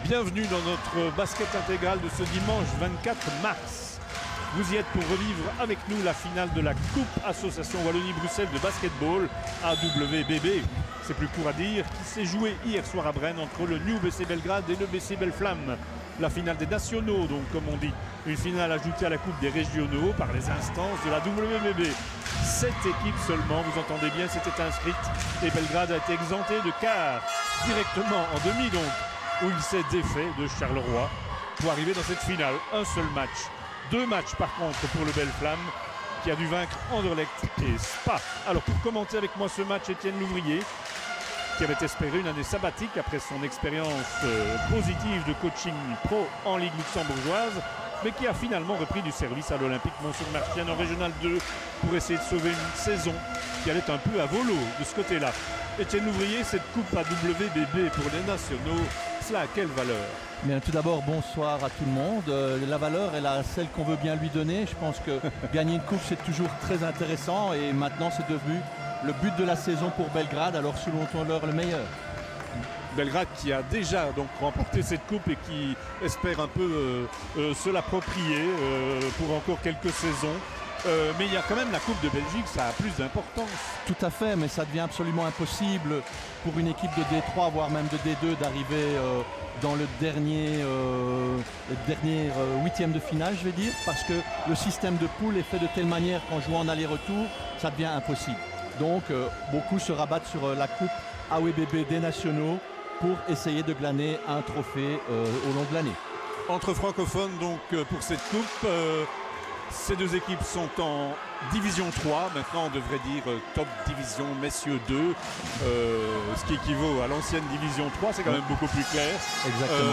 Bienvenue dans notre basket intégral de ce dimanche 24 mars. Vous y êtes pour revivre avec nous la finale de la Coupe Association Wallonie-Bruxelles de basketball AWBB. C'est plus court à dire, qui s'est joué hier soir à Brenne entre le New BC Belgrade et le BC Belleflamme. La finale des nationaux, donc comme on dit. Une finale ajoutée à la Coupe des régionaux par les instances de la WBB. 7 équipes seulement, vous entendez bien, s'étaient inscrites. Et Belgrade a été exempté de quart directement en demi donc, où il s'est défait de Charleroi pour arriver dans cette finale. Un seul match. 2 matchs par contre pour le Belleflamme qui a dû vaincre Anderlecht et Spa. Alors pour commenter avec moi ce match, Étienne Louvrier, qui avait espéré une année sabbatique après son expérience positive de coaching pro en Ligue luxembourgeoise, mais qui a finalement repris du service à l'Olympique Mont-sur-Marchienne en Régional 2 pour essayer de sauver une saison qui allait un peu à volo de ce côté-là. Étienne Louvrier, cette coupe AWBB pour les nationaux, cela a quelle valeur? Bien, tout d'abord, bonsoir à tout le monde. La valeur est celle qu'on veut bien lui donner. Je pense que gagner une coupe, c'est toujours très intéressant. Et maintenant, c'est devenu le but de la saison pour Belgrade. Alors, selon-leur le meilleur. Belgrade qui a déjà donc remporté cette coupe et qui espère un peu se l'approprier pour encore quelques saisons. Mais il y a quand même la Coupe de Belgique, ça a plus d'importance. Tout à fait, mais ça devient absolument impossible pour une équipe de D3, voire même de D2, d'arriver dans le dernier huitième de finale, je vais dire, parce que le système de poule est fait de telle manière qu'en jouant en aller-retour, ça devient impossible. Donc, beaucoup se rabattent sur la Coupe AWBB des nationaux pour essayer de glaner un trophée au long de l'année. Entre francophones, donc, pour cette coupe, ces deux équipes sont en Division 3, maintenant on devrait dire Top Division Messieurs 2, ce qui équivaut à l'ancienne Division 3, c'est quand même beaucoup plus clair. Exactement.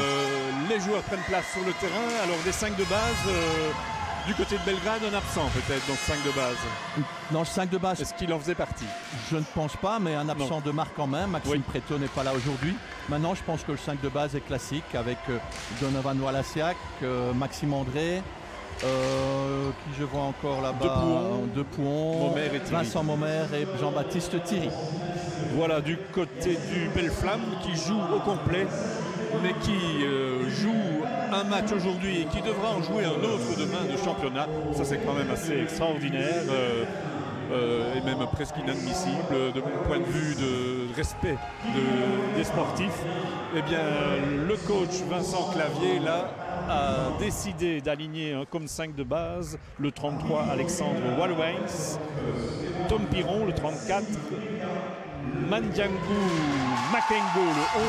Les joueurs prennent place sur le terrain, alors des 5 de base, du côté de Belgrade, un absent peut-être dans ce 5 de base. Dans le 5 de base, est-ce qu'il en faisait partie? Je ne pense pas, mais un absent de marque quand même. Maxime Préto n'est pas là aujourd'hui. Maintenant, je pense que le 5 de base est classique avec Donovan Wallasiak, Maxime André, qui je vois encore là-bas, De Pouon, Vincent Momer et Jean-Baptiste Thierry. Voilà, du côté du Belleflamme qui joue au complet, mais qui joue un match aujourd'hui et qui devra en jouer un autre demain de championnat. Ça, c'est quand même assez extraordinaire et même presque inadmissible de mon point de vue de respect des sportifs. Eh bien, le coach Vincent Clavier, là, a décidé d'aligner comme 5 de base le 33 Alexandre Walweins, Tom Piron le 34, Mandiangou Makengo le 11,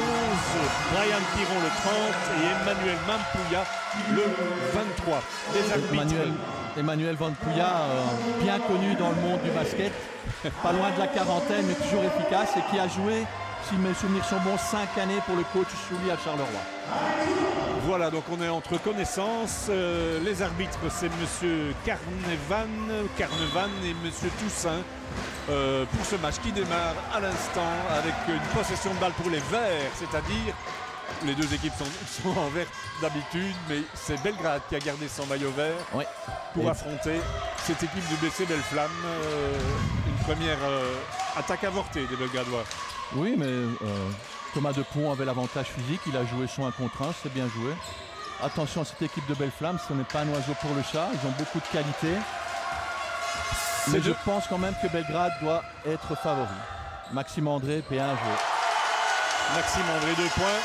Brian Piron le 30 et Emmanuel Mampouya le 23. Les arbitres. Emmanuel Mampouya, bien connu dans le monde du basket, pas loin de la quarantaine mais toujours efficace et qui a joué, si mes souvenirs sont bons, 5 années pour le coach Chouli à Charleroi. Voilà, donc on est entre connaissances. Les arbitres, c'est M. Carnevan et M. Toussaint pour ce match qui démarre à l'instant avec une possession de balle pour les Verts, c'est-à-dire les deux équipes sont en vert d'habitude, mais c'est Belgrade qui a gardé son maillot vert pour affronter cette équipe du BC Belleflamme. Une première attaque avortée des Belgradois. Oui, mais Thomas De Pouon avait l'avantage physique, il a joué son 1 contre 1, c'est bien joué. Attention à cette équipe de Belleflamme, ce n'est pas un oiseau pour le chat, ils ont beaucoup de qualité. Mais je pense quand même que Belgrade doit être favori. Maxime André, P1 joué. Maxime André, 2 points.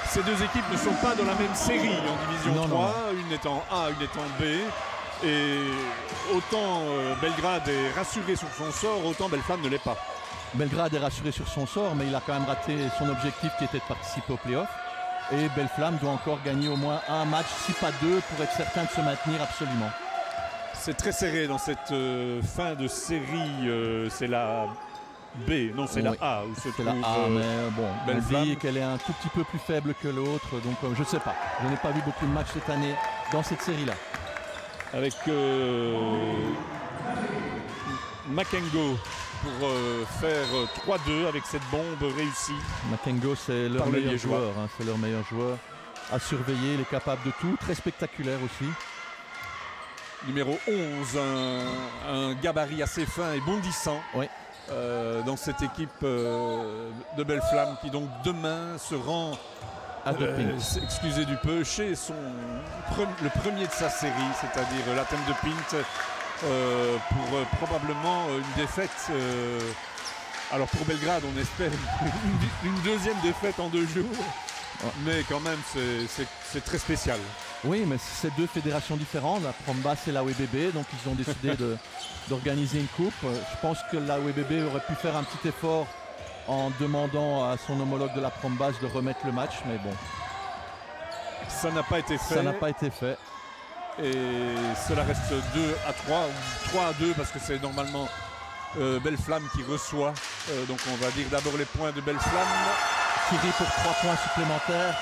Ces deux équipes ne sont pas dans la même série en Division 3, non. Une est en A, une est en B. Et autant Belgrade est rassuré sur son sort, autant Belleflamme ne l'est pas. Belgrade est rassuré sur son sort, mais il a quand même raté son objectif qui était de participer au play-off. Et Belleflamme doit encore gagner au moins un match, si pas 2, pour être certain de se maintenir absolument. C'est très serré dans cette fin de série. C'est la B, non c'est la A où se trouve la A, mais bon, Belleflamme. On dit qu'elle est un tout petit peu plus faible que l'autre, donc je ne sais pas. Je n'ai pas vu beaucoup de matchs cette année dans cette série-là. Avec Makengo pour faire 3-2 avec cette bombe réussie. Makengo, c'est leur meilleur joueur, hein, c'est leur meilleur joueur à surveiller, il est capable de tout, très spectaculaire aussi. Numéro 11, un gabarit assez fin et bondissant. Oui. Dans cette équipe de Belleflamme qui donc demain se rend à 2 pings. Excusez du peu, chez le premier de sa série, c'est-à-dire l'Athènes de Pint, pour probablement une défaite. Alors pour Belgrade, on espère une deuxième défaite en 2 jours, mais quand même c'est très spécial. Oui, mais c'est 2 fédérations différentes, la Prombas et la WBB, donc ils ont décidé d'organiser une coupe. Je pense que la WBB aurait pu faire un petit effort en demandant à son homologue de la Prombas de remettre le match, mais bon. Ça n'a pas été fait. Ça n'a pas été fait. Et cela reste 2-3 ou 3-2 parce que c'est normalement Belle Flamme qui reçoit. Donc on va dire d'abord les points de Belle Flamme. Thierry pour 3 points supplémentaires.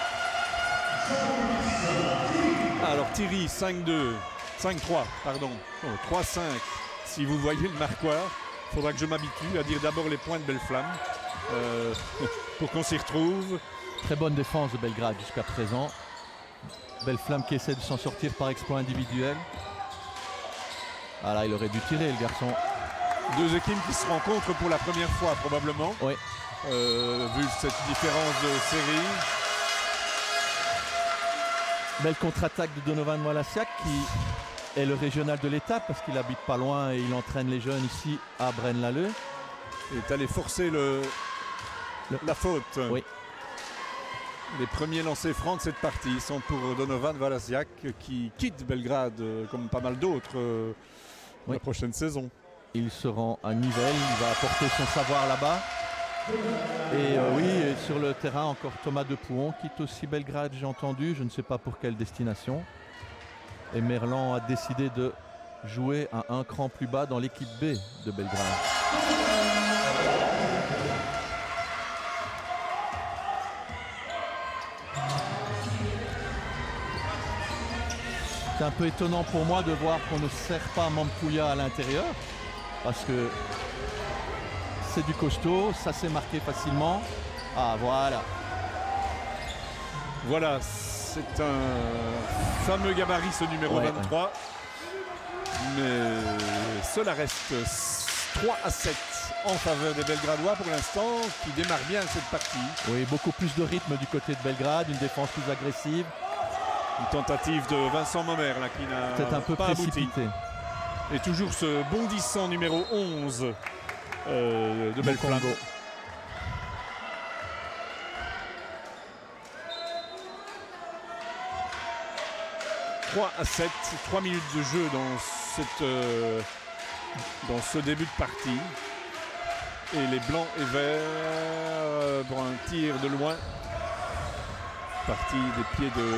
Alors Thierry 5-2, 5-3 pardon, 3-5 si vous voyez le marquoir. Il faudra que je m'habitue à dire d'abord les points de Belle Flamme pour qu'on s'y retrouve. Très bonne défense de Belgrade jusqu'à présent. Belle Flamme qui essaie de s'en sortir par exploit individuel. Ah là, il aurait dû tirer le garçon. 2 équipes qui se rencontrent pour la première fois probablement. Oui. Vu cette différence de série. Belle contre-attaque de Donovan Walasiak qui est le régional de l'étape parce qu'il habite pas loin et il entraîne les jeunes ici à Braine-l'Alleud. Il est allé forcer la faute. Oui. Les premiers lancers francs de cette partie sont pour Donovan Walasiak qui quitte Belgrade comme pas mal d'autres la prochaine saison. Il se rend à Nivelles, il va apporter son savoir là-bas. Et oui, et sur le terrain encore Thomas Depuon quitte aussi Belgrade, j'ai entendu, je ne sais pas pour quelle destination. Et Merlan a décidé de jouer à un cran plus bas dans l'équipe B de Belgrade. C'est un peu étonnant pour moi de voir qu'on ne sert pas Mampouya à l'intérieur parce que c'est du costaud, ça s'est marqué facilement. Ah voilà. Voilà, c'est un fameux gabarit ce numéro 23. Mais cela reste 3-7 en faveur des Belgradois pour l'instant, qui démarrent bien cette partie. Oui, beaucoup plus de rythme du côté de Belgrade, une défense plus agressive. Une tentative de Vincent Mommer là, qui n'a peut-être un peu pas précipité. Abouti. Et toujours ce bondissant numéro 11 de Belle Flamme. 3-7, 3 minutes de jeu dans ce début de partie. Et les blancs et verts pour un tir de loin. Partie des pieds de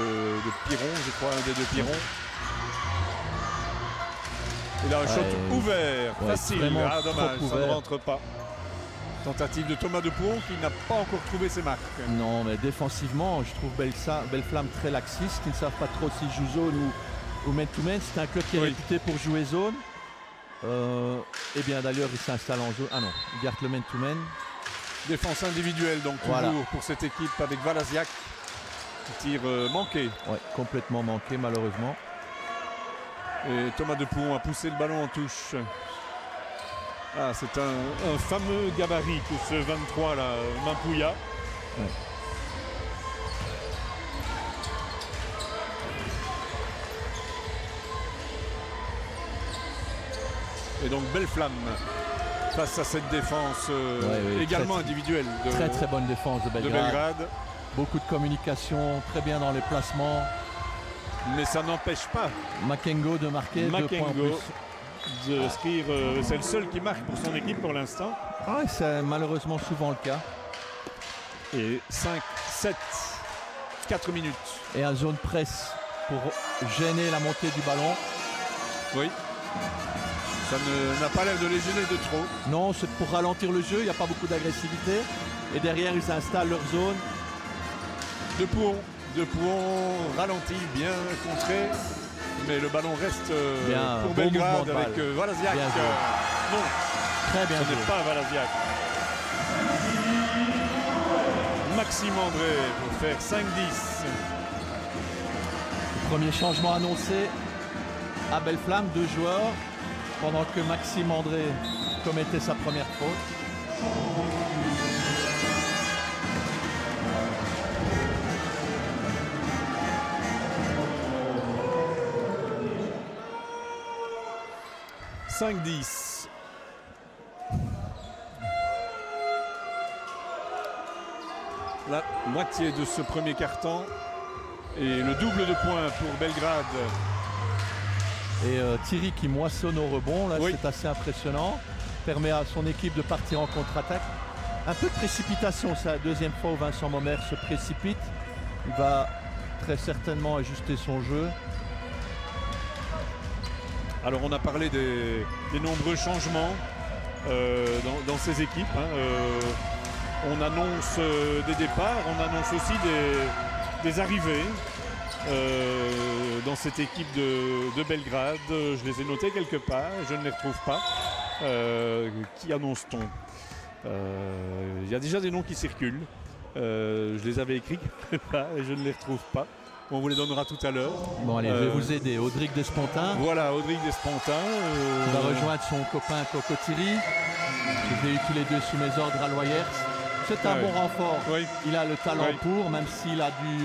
Piron, je crois, un des 2 Piron. Et là, un shot ouvert, facile. Ah, dommage, ça ne rentre pas. Tentative de Thomas Depuon qui n'a pas encore trouvé ses marques. Non, mais défensivement, je trouve Belle Flamme très laxiste. Ils ne savent pas trop s'ils jouent zone ou man-to-man. C'est un club qui est réputé pour jouer zone. Et bien d'ailleurs, il s'installe en zone. Ah non, il garde le man-to-man. Défense individuelle, donc toujours pour cette équipe avec Walasiak. Tir manqué. Oui, complètement manqué malheureusement. Et Thomas Depuon a poussé le ballon en touche. Ah, c'est un fameux gabarit que ce 23 là, Mampouya. Ouais. Et donc Belle Flamme face à cette défense également individuelle. Très bonne défense de Belgrade. Beaucoup de communication, très bien dans les placements. Mais ça n'empêche pas Makengo de marquer 2 points en plus. Inscrire, c'est le seul qui marque pour son équipe pour l'instant. Ah, c'est malheureusement souvent le cas. Et 5, 7, 4 minutes. Et un zone presse pour gêner la montée du ballon. Oui. Ça n'a pas l'air de les gêner de trop. Non, c'est pour ralentir le jeu, il n'y a pas beaucoup d'agressivité. Et derrière, ils installent leur zone. Depuon ralenti, bien contré. Mais le ballon reste pour Belgrade avec Walasiak. Non, très bien. Ce n'est pas Walasiak. Maxime André pour faire 5-10. Le premier changement annoncé à Belle Flamme, 2 joueurs, pendant que Maxime André commettait sa première faute. 5-10. La moitié de ce premier quart-temps et le double de points pour Belgrade. Et Thierry qui moissonne au rebond, là oui. c'est assez impressionnant. Permet à son équipe de partir en contre-attaque. Un peu de précipitation, c'est la deuxième fois où Vincent Mommer se précipite. Il va très certainement ajuster son jeu. Alors on a parlé des nombreux changements dans ces équipes. On annonce des départs, on annonce aussi des arrivées dans cette équipe de Belgrade. Je les ai notés quelque part, je ne les retrouve pas. Qui annonce-t-on? Il y a déjà des noms qui circulent. Je les avais écrits quelque part et je ne les retrouve pas. On vous les donnera tout à l'heure. Bon allez, je vais vous aider. Audric Despontin. Voilà, Audric Despontin. Il va rejoindre son copain Coco Thierry. Je les ai eu tous les deux sous mes ordres à Loyers. C'est un bon renfort. Oui. Il a le talent pour, même s'il a dû,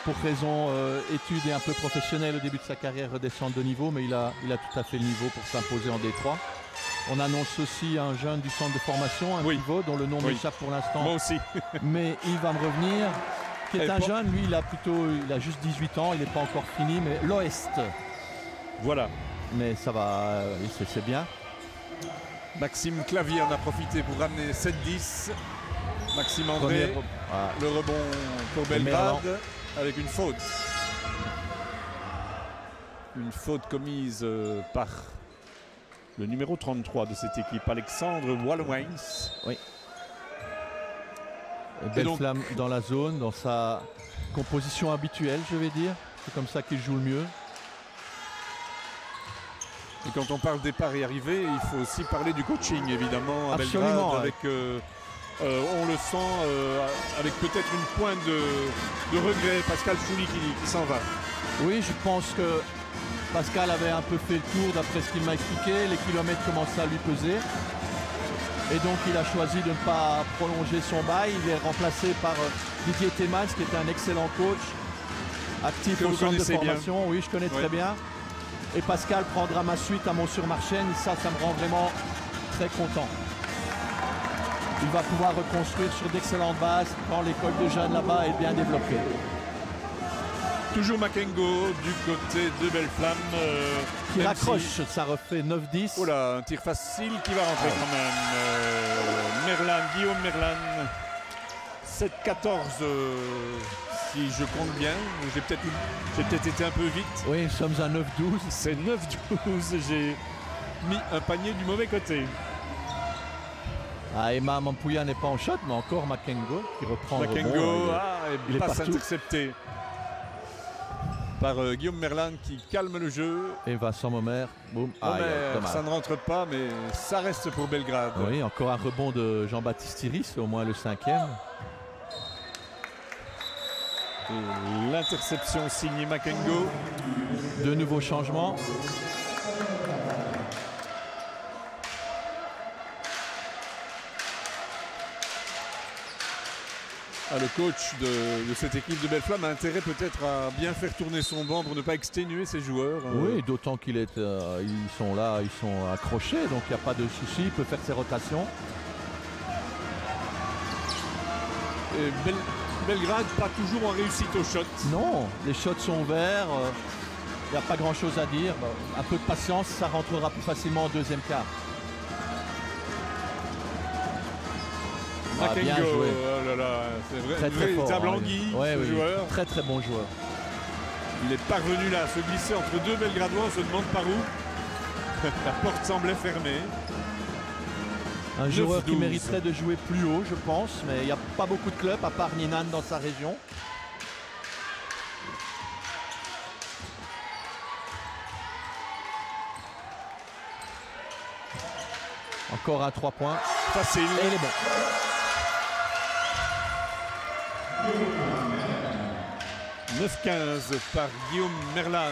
pour raison études et un peu professionnelles au début de sa carrière, redescendre de niveau, mais il a tout à fait le niveau pour s'imposer en D3. On annonce aussi un jeune du centre de formation, un pivot dont le nom m'échappe pour l'instant. Moi aussi. Mais il va me revenir. Qui est un jeune, lui, il a juste 18 ans, il n'est pas encore fini, mais l'Ouest. Voilà. Mais ça va, c'est bien. Maxime Clavier en a profité pour ramener 7-10. Maxime André, le rebond pour Belgrade avec une faute. Une faute commise par le numéro 33 de cette équipe, Alexandre Wallweins. Oui. Belle flamme dans la zone, dans sa composition habituelle, je vais dire. C'est comme ça qu'il joue le mieux. Et quand on parle départ et arrivée, il faut aussi parler du coaching, évidemment, à Belgrade. Avec, on le sent avec peut-être une pointe de regret, Pascal Chouli qui s'en va. Oui, je pense que Pascal avait un peu fait le tour d'après ce qu'il m'a expliqué. Les kilomètres commençaient à lui peser. Et donc il a choisi de ne pas prolonger son bail. Il est remplacé par Didier Thémans, qui est un excellent coach, actif au centre de formation. Bien. Oui, je connais très bien. Et Pascal prendra ma suite à Mont-sur-Marchienne. Ça me rend vraiment très content. Il va pouvoir reconstruire sur d'excellentes bases quand l'école de jeunes là-bas est bien développée. Toujours Makengo du côté de Belle-Flamme. Qui raccroche, ça refait 9-10. Oh là, un tir facile qui va rentrer quand même. Guillaume Merlan. 7-14 si je compte bien. J'ai peut-être été un peu vite. Oui, nous sommes à 9-12. C'est 9-12. J'ai mis un panier du mauvais côté. Emma Mampouya n'est pas en shot, mais encore Makengo qui reprend le rebond. Makengo, il passe intercepté par Guillaume Merlan qui calme le jeu. Et Vincent Mommer, boum. Ça ne rentre pas, mais ça reste pour Belgrade. Oui, encore un rebond de Jean-Baptiste Thierry, c'est au moins le 5e. L'interception signée Makengo. De nouveaux changements. Le coach de cette équipe de Belle-Flamme a intérêt peut-être à bien faire tourner son banc pour ne pas exténuer ses joueurs. Oui, d'autant qu'ils sont là, ils sont accrochés, donc il n'y a pas de souci, il peut faire ses rotations. Et Belgrade pas toujours en réussite au shot. Non, les shots sont ouverts, il n'y a pas grand-chose à dire. Un peu de patience, ça rentrera plus facilement au deuxième quart. Makengo, bien joué. Oh là là, c'est vrai, très, très véritable fort, anguille, ce joueur. Très très bon joueur. Il est parvenu là à se glisser entre deux Belgradois, on se demande par où. La porte semblait fermée. Un joueur qui mériterait de jouer plus haut, je pense, mais il n'y a pas beaucoup de clubs à part Ninan dans sa région. Encore un 3 points. Facile. Et il est bon. « 9-15 par Guillaume Merlan. »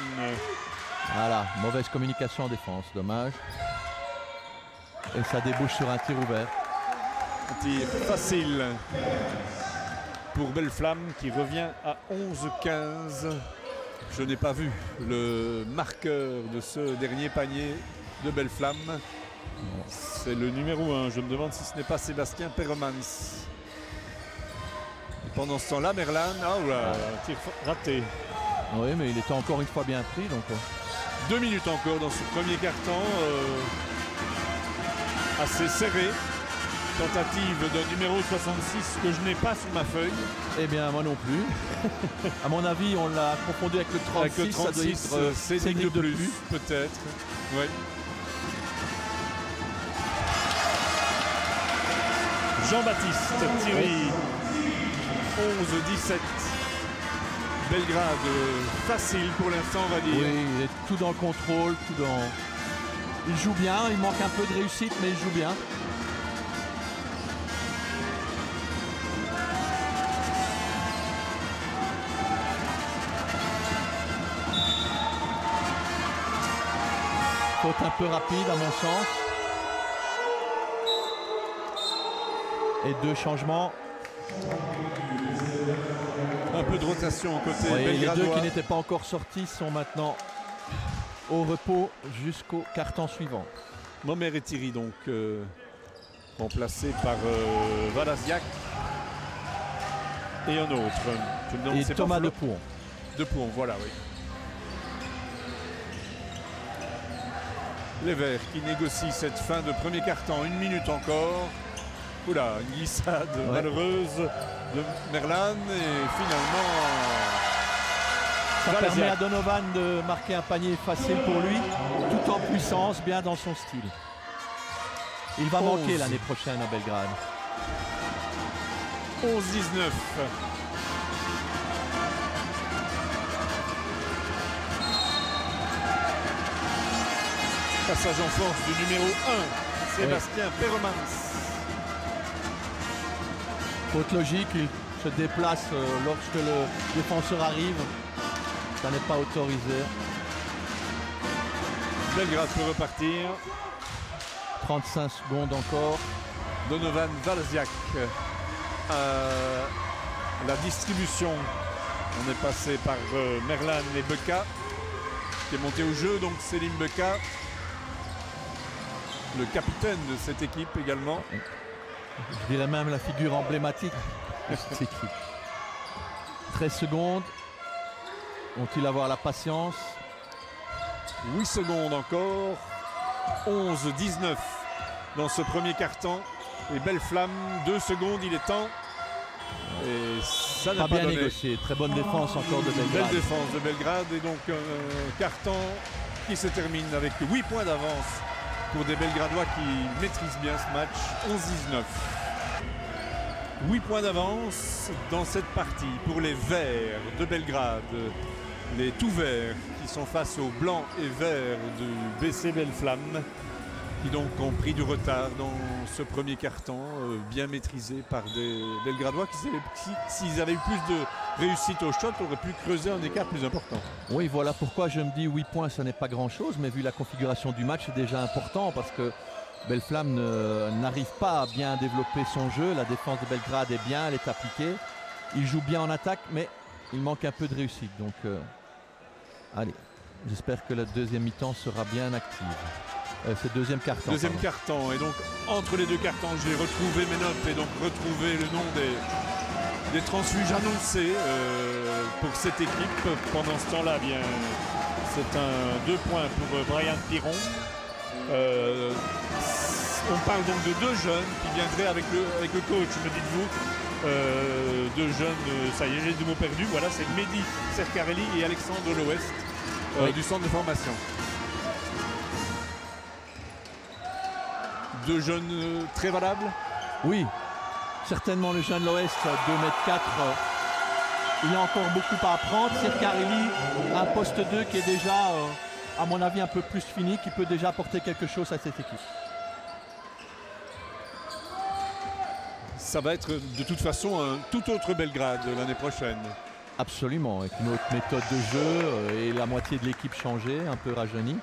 Voilà, mauvaise communication en défense, dommage. Et ça débouche sur un tir ouvert. Un tir facile pour Belle-Flamme qui revient à 11-15. Je n'ai pas vu le marqueur de ce dernier panier. de Belle Flamme. C'est le numéro 1. Je me demande si ce n'est pas Sébastien Perremans. Et pendant ce temps-là, Merlan, tir raté. Oui, mais il était encore une fois bien pris. Donc, 2 minutes encore dans ce premier quart-temps. Assez serré. Tentative d'un numéro 66 que je n'ai pas sur ma feuille. Eh bien, moi non plus. À mon avis, on l'a confondu avec le 36. Avec le 36, ça doit être Cédric de plus, peut-être. Oui. Jean-Baptiste Thierry, 11-17. Belgrade, facile pour l'instant, on va dire. Oui, il est tout dans le contrôle, tout dans... Il joue bien, il manque un peu de réussite, mais il joue bien. Faute un peu rapide à mon sens. Et 2 changements. Un peu de rotation côté Les belgradois. 2 qui n'étaient pas encore sortis sont maintenant au repos jusqu'au quart-temps suivant. Momer et Thierry donc remplacé par Valasiak et un autre. Et Thomas Depuon. Depuon, voilà, oui. Les Verts qui négocient cette fin de premier quart-temps. 1 minute encore. Oula, une glissade malheureuse de Merlan et finalement... Ça permet à Donovan de marquer un panier facile pour lui, tout en puissance, bien dans son style. Il va manquer l'année prochaine à Belgrade. 11-19. Passage en force du numéro 1, Sébastien Perremans. Faute logique, il se déplace lorsque le défenseur arrive. Ça n'est pas autorisé. Belgrade peut repartir. 35 secondes encore. Donovan Valasiak. La distribution. On est passé par Merlan et Beka qui est monté au jeu. Donc Selim Beka, le capitaine de cette équipe également. Je dirais même la figure emblématique de cette équipe. 13 secondes. Vont-ils avoir la patience? 8 secondes encore. 11-19 dans ce premier quart-temps. Et Belle Flamme, 2 secondes, il est temps. Et ça n'a pas bien donné. négocié. Très bonne défense encore de Belgrade. Belle défense de Belgrade. Et donc un quart-temps qui se termine avec 8 points d'avance pour des Belgradois qui maîtrisent bien ce match. 11-19. 8 points d'avance dans cette partie pour les Verts de Belgrade. Les tout verts qui sont face aux blancs et verts du BC Belle Flamme, qui donc ont pris du retard dans ce premier quart-temps, bien maîtrisé par des Belgradois qui, s'ils avaient eu plus de réussite au shot, auraient pu creuser un écart plus important. Oui, voilà pourquoi je me dis 8 points, ça n'est pas grand-chose, mais vu la configuration du match, c'est déjà important parce que Belle Flamme n'arrive pas à bien développer son jeu. La défense de Belgrade est bien, elle est appliquée. Il joue bien en attaque, mais il manque un peu de réussite. Donc, allez, j'espère que la deuxième mi-temps sera bien active. C'est deuxième quart-temps. Deuxième quart-temps. Et donc, entre les deux quart-temps, j'ai retrouvé mes notes et donc retrouvé le nom des transfuges annoncés pour cette équipe. Pendant ce temps-là, bien, c'est un 2 points pour Brian Piron. On parle donc de 2 jeunes qui viendraient avec le coach, me dites-vous. 2 jeunes, ça y est, j'ai des mots perdus. Voilà, c'est Mehdi Sercarelli et Alexandre L'Ouest du centre de formation. 2 jeunes très valables. Oui, certainement le jeune L'Ouest, 2,4 m. Il y a encore beaucoup à apprendre. Sercarelli, un poste 2 qui est déjà, à mon avis, un peu plus fini, qui peut déjà apporter quelque chose à cette équipe. Ça va être de toute façon un tout autre Belgrade l'année prochaine. Absolument, avec une autre méthode de jeu et la moitié de l'équipe changée, un peu rajeunie.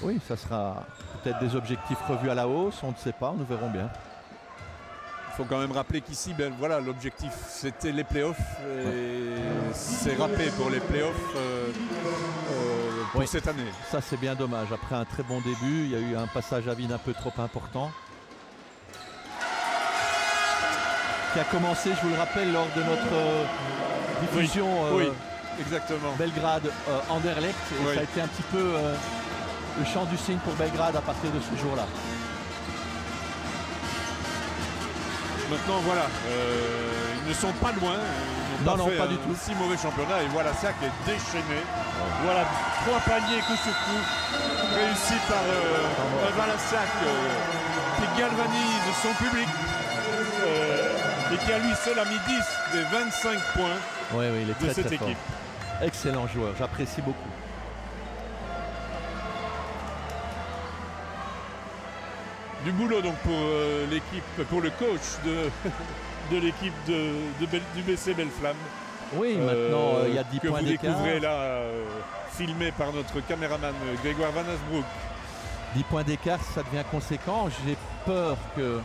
Oui, ça sera peut-être des objectifs revus à la hausse, on ne sait pas, nous verrons bien. Il faut quand même rappeler qu'ici, ben, voilà, l'objectif c'était les playoffs et c'est râpé pour les playoffs pour cette année. Ça c'est bien dommage. Après un très bon début, il y a eu un passage à vide un peu trop important. Qui a commencé, je vous le rappelle, lors de notre diffusion exactement. Belgrade-Anderlecht. Et ça a été un petit peu le chant du cygne pour Belgrade à partir de ce jour-là. Maintenant, voilà, ils ne sont pas loin. Ils n'ont pas du tout. Si mauvais championnat. Et voilà, ça qui est déchaîné. Voilà, 3 paniers coup sur coup, réussis par Valasiak qui galvanise son public. Et qui à lui seul a mis 10 des 25 points il est de cette équipe. Excellent joueur, j'apprécie beaucoup. Du boulot donc pour l'équipe, pour le coach de l'équipe du BC Belle-Flamme. Oui, maintenant il y a 10 points d'écart. Que vous découvrez là, filmé par notre caméraman Grégoire Van Asbroek. 10 points d'écart, ça devient conséquent. J'ai peur que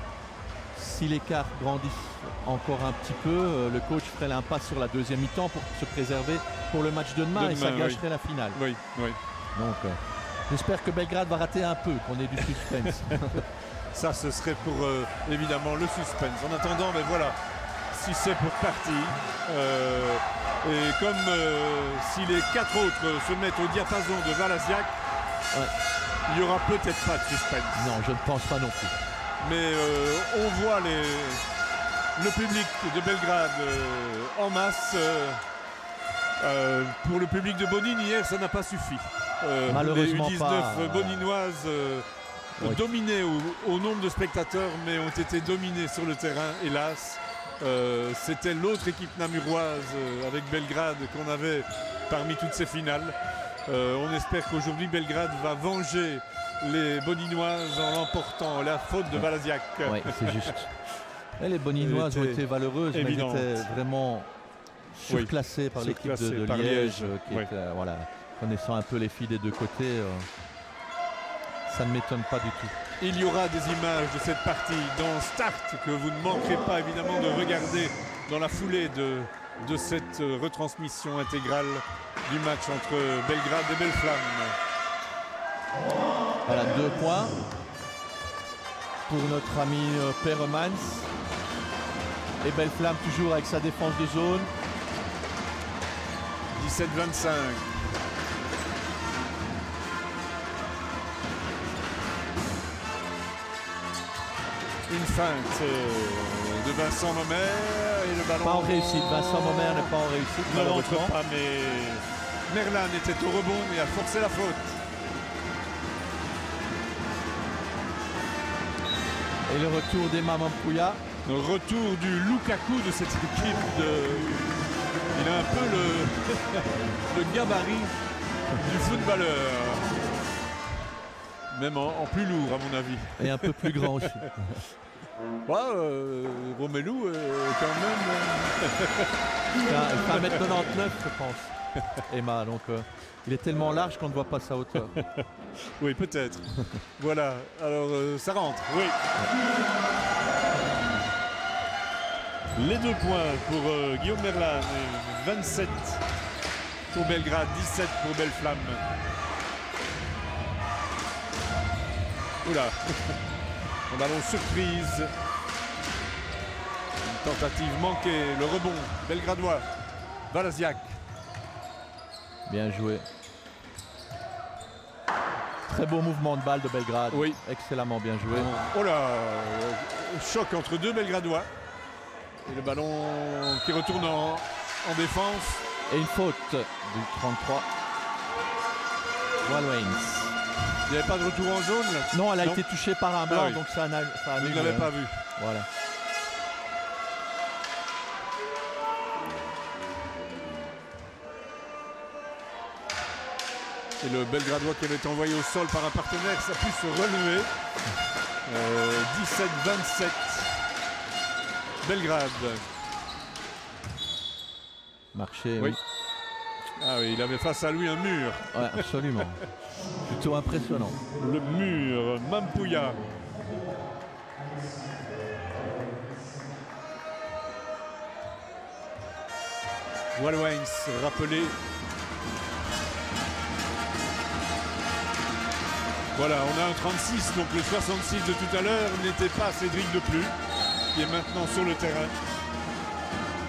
si l'écart grandit encore un petit peu, le coach ferait l'impasse sur la deuxième mi-temps pour se préserver pour le match de demain et ça gâcherait la finale. Oui. Donc j'espère que Belgrade va rater un peu, qu'on ait du suspense. Ça, ce serait pour évidemment le suspense. En attendant, mais voilà, si c'est pour partir, et comme si les 4 autres se mettent au diapason de Valasiak, il n'y aura peut-être pas de suspense. Non, je ne pense pas non plus. Mais on voit le public de Belgrade en masse. Pour le public de Bonine, hier, ça n'a pas suffi. Malheureusement les U19 boninoises dominées au nombre de spectateurs, mais ont été dominées sur le terrain, hélas. C'était l'autre équipe namuroise avec Belgrade qu'on avait parmi toutes ces finales. On espère qu'aujourd'hui, Belgrade va venger les Boninoises en emportant la faute de Valasiak. Oui, c'est juste. Et les Boninoises ont été valeureuses, mais elles étaient vraiment surclassées par l'équipe de Liège. Qui était, connaissant un peu les filles des deux côtés, ça ne m'étonne pas du tout. Il y aura des images de cette partie dans Start que vous ne manquerez pas évidemment de regarder dans la foulée de cette retransmission intégrale du match entre Belgrade et Belle-Flamme. Voilà, 2 points pour notre ami Peremans. Et Belle-Flamme toujours avec sa défense de zone. 17-25. Une feinte de Vincent Mommer et le ballon. Pas en réussite, Vincent Mommer n'est pas en réussite. Ne rentre pas, mais Merlan était au rebond et a forcé la faute. Et le retour d'Emma Mampouya. Le retour du Lukaku de cette équipe. Il a un peu le gabarit du footballeur. Même en plus lourd à mon avis. Et un peu plus grand aussi. Romelu quand même. Il fait 1m99 je pense. Emma, donc il est tellement large qu'on ne voit pas sa hauteur. Oui, peut-être. Voilà, alors ça rentre, oui. Les 2 points pour Guillaume Merlan, 27 pour Belgrade, 17 pour Belle-Flamme. Oula, un ballon surprise. Une tentative manquée, le rebond belgradois, Valasiak. Bien joué. Très beau mouvement de balle de Belgrade. Oui. Excellemment bien joué. Oh là, choc entre 2 Belgradois. Et le ballon qui retourne en défense. Et une faute du 33. Walwains. Il n'y avait pas de retour en zone là. Non, elle a été touchée par un blanc, donc ça annule. Vous ne l'avez pas vu. Voilà. Et le Belgradois qui avait été envoyé au sol par un partenaire, ça a pu se relever. 17-27. Belgrade. Marché. Oui. Ah oui, il avait face à lui un mur. Ouais, absolument. Plutôt impressionnant. Le mur, Mampouya. Walwains rappelé Voilà, on a un 36, donc le 66 de tout à l'heure n'était pas Cédric Deplus, qui est maintenant sur le terrain.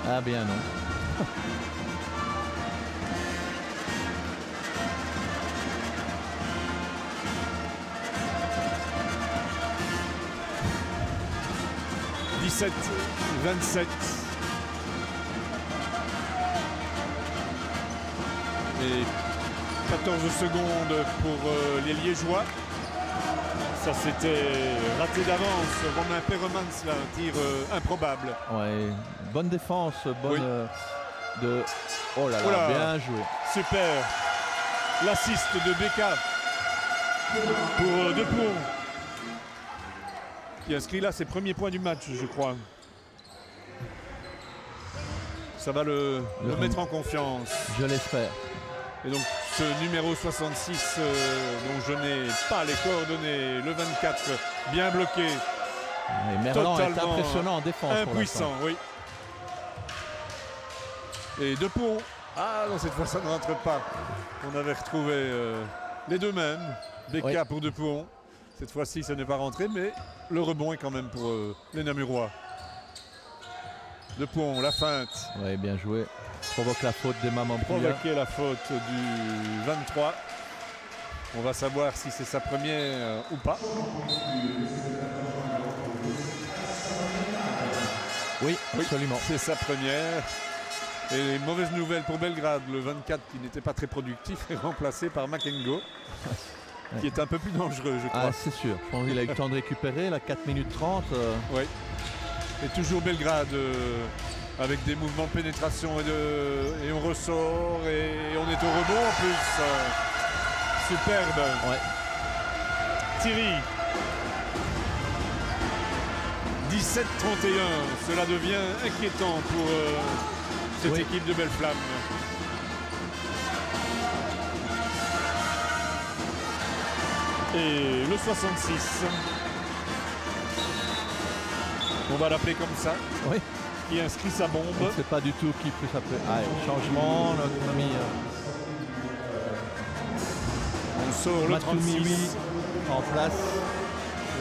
Ah bien non. « 17-27 ». Et 14 secondes pour les Liégeois. Ça c'était raté d'avance. Romain Perremans, là, un tir improbable. Ouais, bonne défense, bonne de. Oh là là, Oula, bien joué. Super. L'assist de Becca pour Depuon, qui inscrit là ses premiers points du match, je crois. Ça va le mettre en confiance. Je l'espère. Et donc ce numéro 66 dont je n'ai pas les coordonnées, le 24, bien bloqué. Et Merlan est impressionnant en défense. Impuissant, oui. Et Depuon. Ah non, cette fois ça ne rentre pas. On avait retrouvé les deux mêmes. Becca pour Depuon. Cette fois-ci ça n'est pas rentré, mais le rebond est quand même pour les Namurois. Depuon, la feinte. Oui, bien joué. Provoque la faute des Mamans Pouya. Provoquer la faute du 23. On va savoir si c'est sa première ou pas. Oui, absolument. C'est sa première. Et mauvaise nouvelle pour Belgrade, le 24 qui n'était pas très productif est remplacé par Makengo, qui est un peu plus dangereux, je crois. Ah, c'est sûr. Je pense qu'il a eu le temps de récupérer, la 4 minutes 30. Oui. Et toujours Belgrade avec des mouvements de pénétration et on ressort et on est au rebond en plus. Superbe. Ouais. Thierry. 17-31. Cela devient inquiétant pour cette équipe de Belle Flamme. Et le 66. On va l'appeler comme ça. Oui. Qui inscrit sa bombe. On ne sait pas du tout qui peut s'appeler. Ah, changement, notre ami. On sort le 36 en place.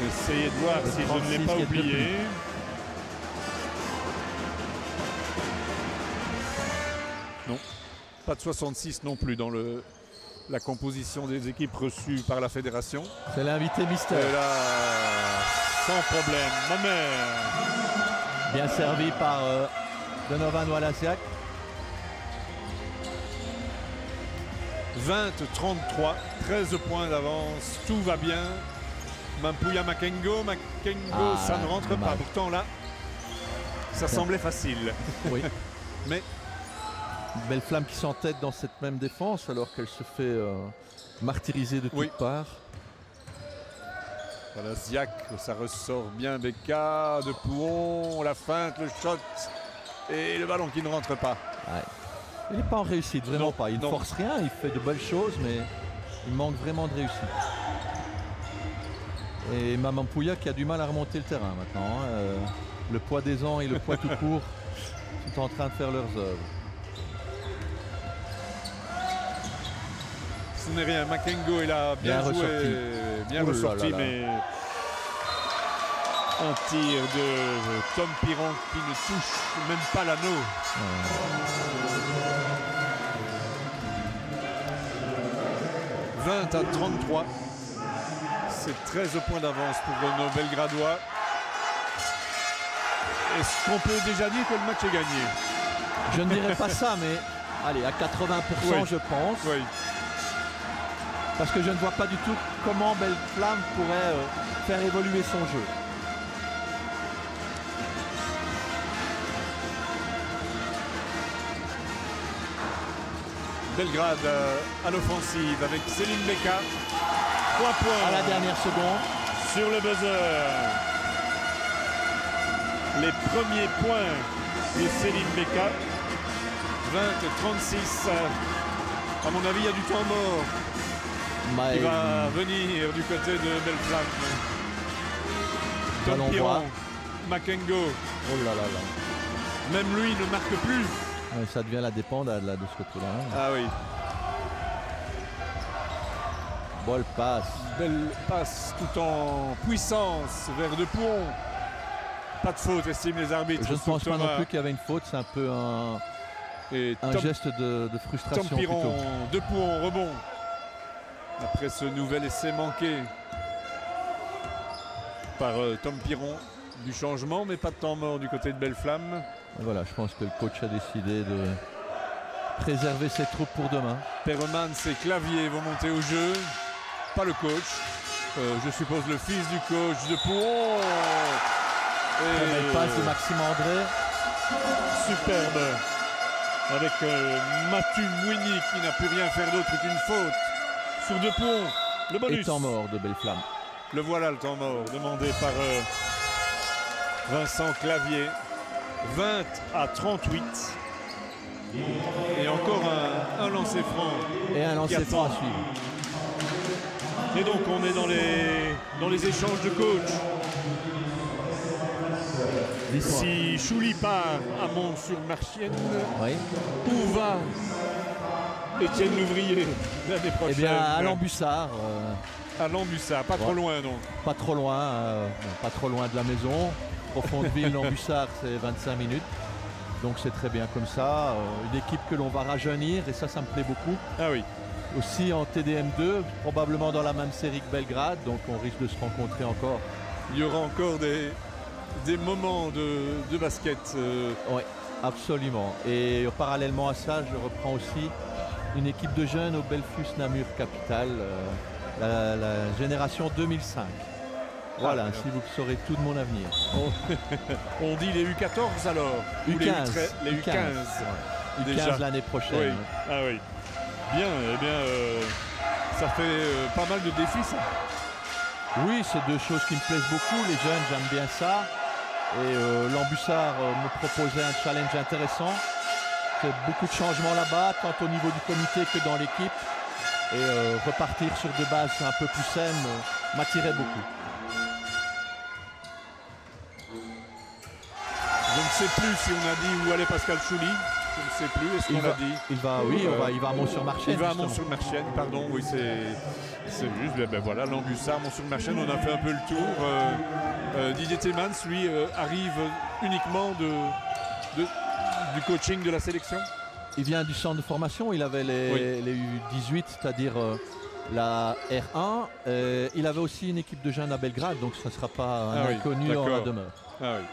Essayez de voir si je ne l'ai pas oublié. Non, pas de 66 non plus dans la composition des équipes reçues par la fédération. C'est l'invité mystère. Et là, sans problème, ma mère. Bien servi par Donovan Walasiak. 20-33, 13 points d'avance, tout va bien. Mampouya Makengo, ça ne rentre pas. Pourtant là, ça semblait facile. Oui. Mais Belle Flamme qui s'entête dans cette même défense alors qu'elle se fait martyriser de toutes parts. Voilà, Ziak, ça ressort bien. Becca, Depuon, la feinte, le shot et le ballon qui ne rentre pas. Ouais. Il n'est pas en réussite, vraiment pas. Il ne force rien, il fait de belles choses, mais il manque vraiment de réussite. Et Maman Pouya qui a du mal à remonter le terrain maintenant. Le poids des ans et le poids tout court sont en train de faire leurs œuvres. Ce n'est rien, Makengo il a bien joué, bien ressorti, mais un tir de Tom Piron qui ne touche même pas l'anneau. 20-33, c'est 13 points d'avance pour nos Belgradois. Est-ce qu'on peut déjà dire que le match est gagné? Je ne dirais pas ça, mais allez, à 80% je pense. Oui. Parce que je ne vois pas du tout comment Belle Flamme pourrait faire évoluer son jeu. Belgrade à l'offensive avec Céline Becca. 3 points à la dernière seconde. Sur le buzzer. Les premiers points de Céline Becca. 20-36. À mon avis, il y a du temps mort. Il va venir du côté de Belle Flamme. Tom Piron, Makengo. Oh là là là. Même lui ne marque plus. Ouais, ça devient la dépendade là, de ce côté-là. Ah oui. Boll passe. Belle passe tout en puissance vers De Pouhon. Pas de faute, estiment les arbitres. Je ne pense pas non plus qu'il y avait une faute, c'est un peu un geste de frustration. Tom Piron, De Pouhon, rebond. Après ce nouvel essai manqué par Tom Piron, du changement, mais pas de temps mort du côté de Belle-Flamme. Voilà, je pense que le coach a décidé de préserver ses troupes pour demain. Peremans et Clavier vont monter au jeu, pas le coach. Je suppose le fils du coach, De Pouhon. Très belle passe de Maxime André. Superbe. Avec Mathieu Mouini qui n'a pu rien faire d'autre qu'une faute sur De Pouhon. Le bonus. Et temps mort de Belle-Flamme. Le voilà, le temps mort demandé par Vincent Clavier. 20 à 38. Et encore un lancer franc. Et un lancer franc à suivre. Et donc on est dans les échanges de coach. Si Chouli part à Mont-sur-Marchienne, oui. Où va Étienne Louvrier l'année prochaine? Eh bien à Lambussard. À Lambussard, pas trop loin donc. Pas trop loin, pas trop loin de la maison. Profondeville, Lambussard, c'est 25 minutes. Donc c'est très bien comme ça. Une équipe que l'on va rajeunir et ça me plaît beaucoup. Ah oui. Aussi en TDM2, probablement dans la même série que Belgrade. Donc on risque de se rencontrer encore. Il y aura encore des moments de basket. Oui, absolument. Et parallèlement à ça, je reprends aussi une équipe de jeunes au Belfus Namur Capital, la génération 2005. Voilà, ainsi vous saurez tout de mon avenir. On dit les U14 alors? U15. Les U15. U15 l'année prochaine. Oui. Ah oui. Bien, eh bien, ça fait pas mal de défis ça. Oui, c'est deux choses qui me plaisent beaucoup. Les jeunes, j'aime bien ça. Et Lambussard me proposait un challenge intéressant. C'est beaucoup de changements là-bas, tant au niveau du comité que dans l'équipe. Et repartir sur des bases un peu plus saines m'attirait beaucoup. Je ne sais plus si on a dit où allait Pascal Chouli. Je ne sais plus. Est-ce qu'on l'a dit? Il va à Mont-sur-Marchienne. Il va à Mont-sur-Marchienne, pardon. Oui, c'est juste. Ben voilà, Lambussard, Mont-sur-Marchienne, on a fait un peu le tour. Didier Tillmans, lui, arrive uniquement du coaching de la sélection. Il vient du centre de formation. Il avait les U18, c'est-à-dire la R1. Il avait aussi une équipe de jeunes à Belgrade, donc ça ne sera pas un inconnu en la demeure. Ah oui.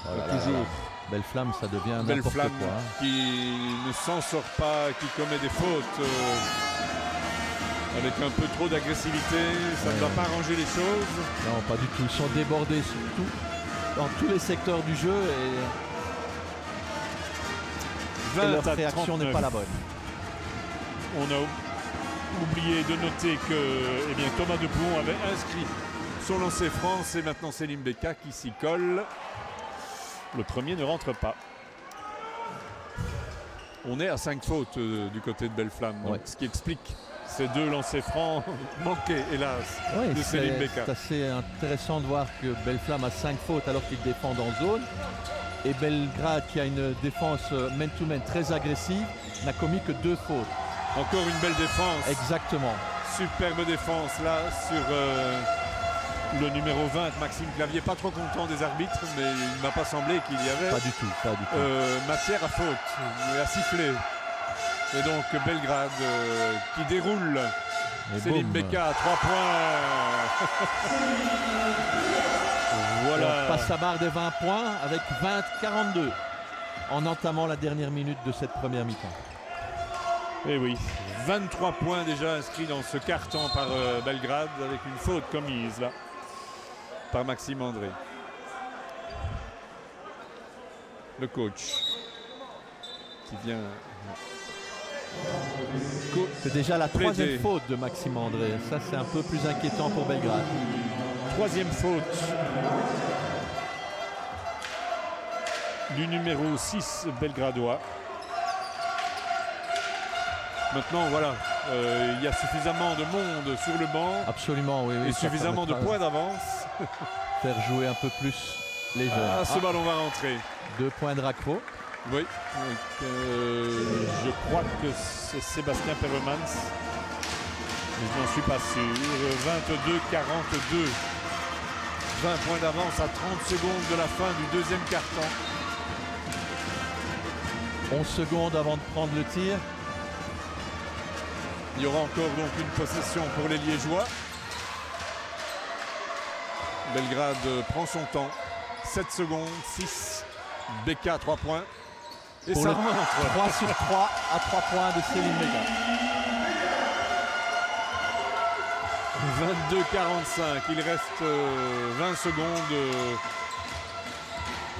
Voilà, toujours. Belle-Flamme, ça devient n'importe quoi. Qui ne s'en sort pas, qui commet des fautes avec un peu trop d'agressivité. Ça ne va pas arranger les choses. Non, pas du tout. Ils sont débordés surtout dans tous les secteurs du jeu et leur réaction n'est pas la bonne. On a oublié de noter que Thomas De Pouhon avait inscrit son lancer franc. Et maintenant Selim Beka qui s'y colle. Le premier ne rentre pas. On est à 5 fautes du côté de Belle-Flamme, ce qui explique ces deux lancers francs manqués, hélas, de Selim Beka. C'est assez intéressant de voir que Belle-Flamme a 5 fautes alors qu'ils défendent en zone. Et Belgrade, qui a une défense man-to-man très agressive, n'a commis que 2 fautes. Encore une belle défense. Exactement. Superbe défense là sur le numéro 20, Maxime Clavier. Pas trop content des arbitres, mais il ne m'a pas semblé qu'il y avait pas du tout. matière à faute, à siffler. Et donc Belgrade qui déroule. Selim Beka, 3 points. Voilà. On passe la barre des 20 points avec 20-42 en entamant la dernière minute de cette première mi-temps. Et oui, 23 points déjà inscrits dans ce carton par Belgrade avec une faute commise là par Maxime André. Le coach qui vient. C'est déjà la 3e faute de Maxime André. Ça, c'est un peu plus inquiétant pour Belgrade. 3e faute du numéro 6 belgradois. Maintenant, voilà, il y a suffisamment de monde sur le banc. Absolument, oui. Et suffisamment de points d'avance. Faire jouer un peu plus les jeunes. Ce ballon va rentrer. 2 points de Racro. Oui. Je crois que c'est Sébastien Peremans. Mais je n'en suis pas sûr. 22-42. 20 points d'avance à 30 secondes de la fin du deuxième quart-temps. 11 secondes avant de prendre le tir. Il y aura encore donc une possession pour les Liégeois. Belgrade prend son temps. 7 secondes, 6. Beka, 3 points. Et Pour ça le remonte. 3 sur 3 à 3 points de Céline Beka. 22-45. Il reste 20 secondes.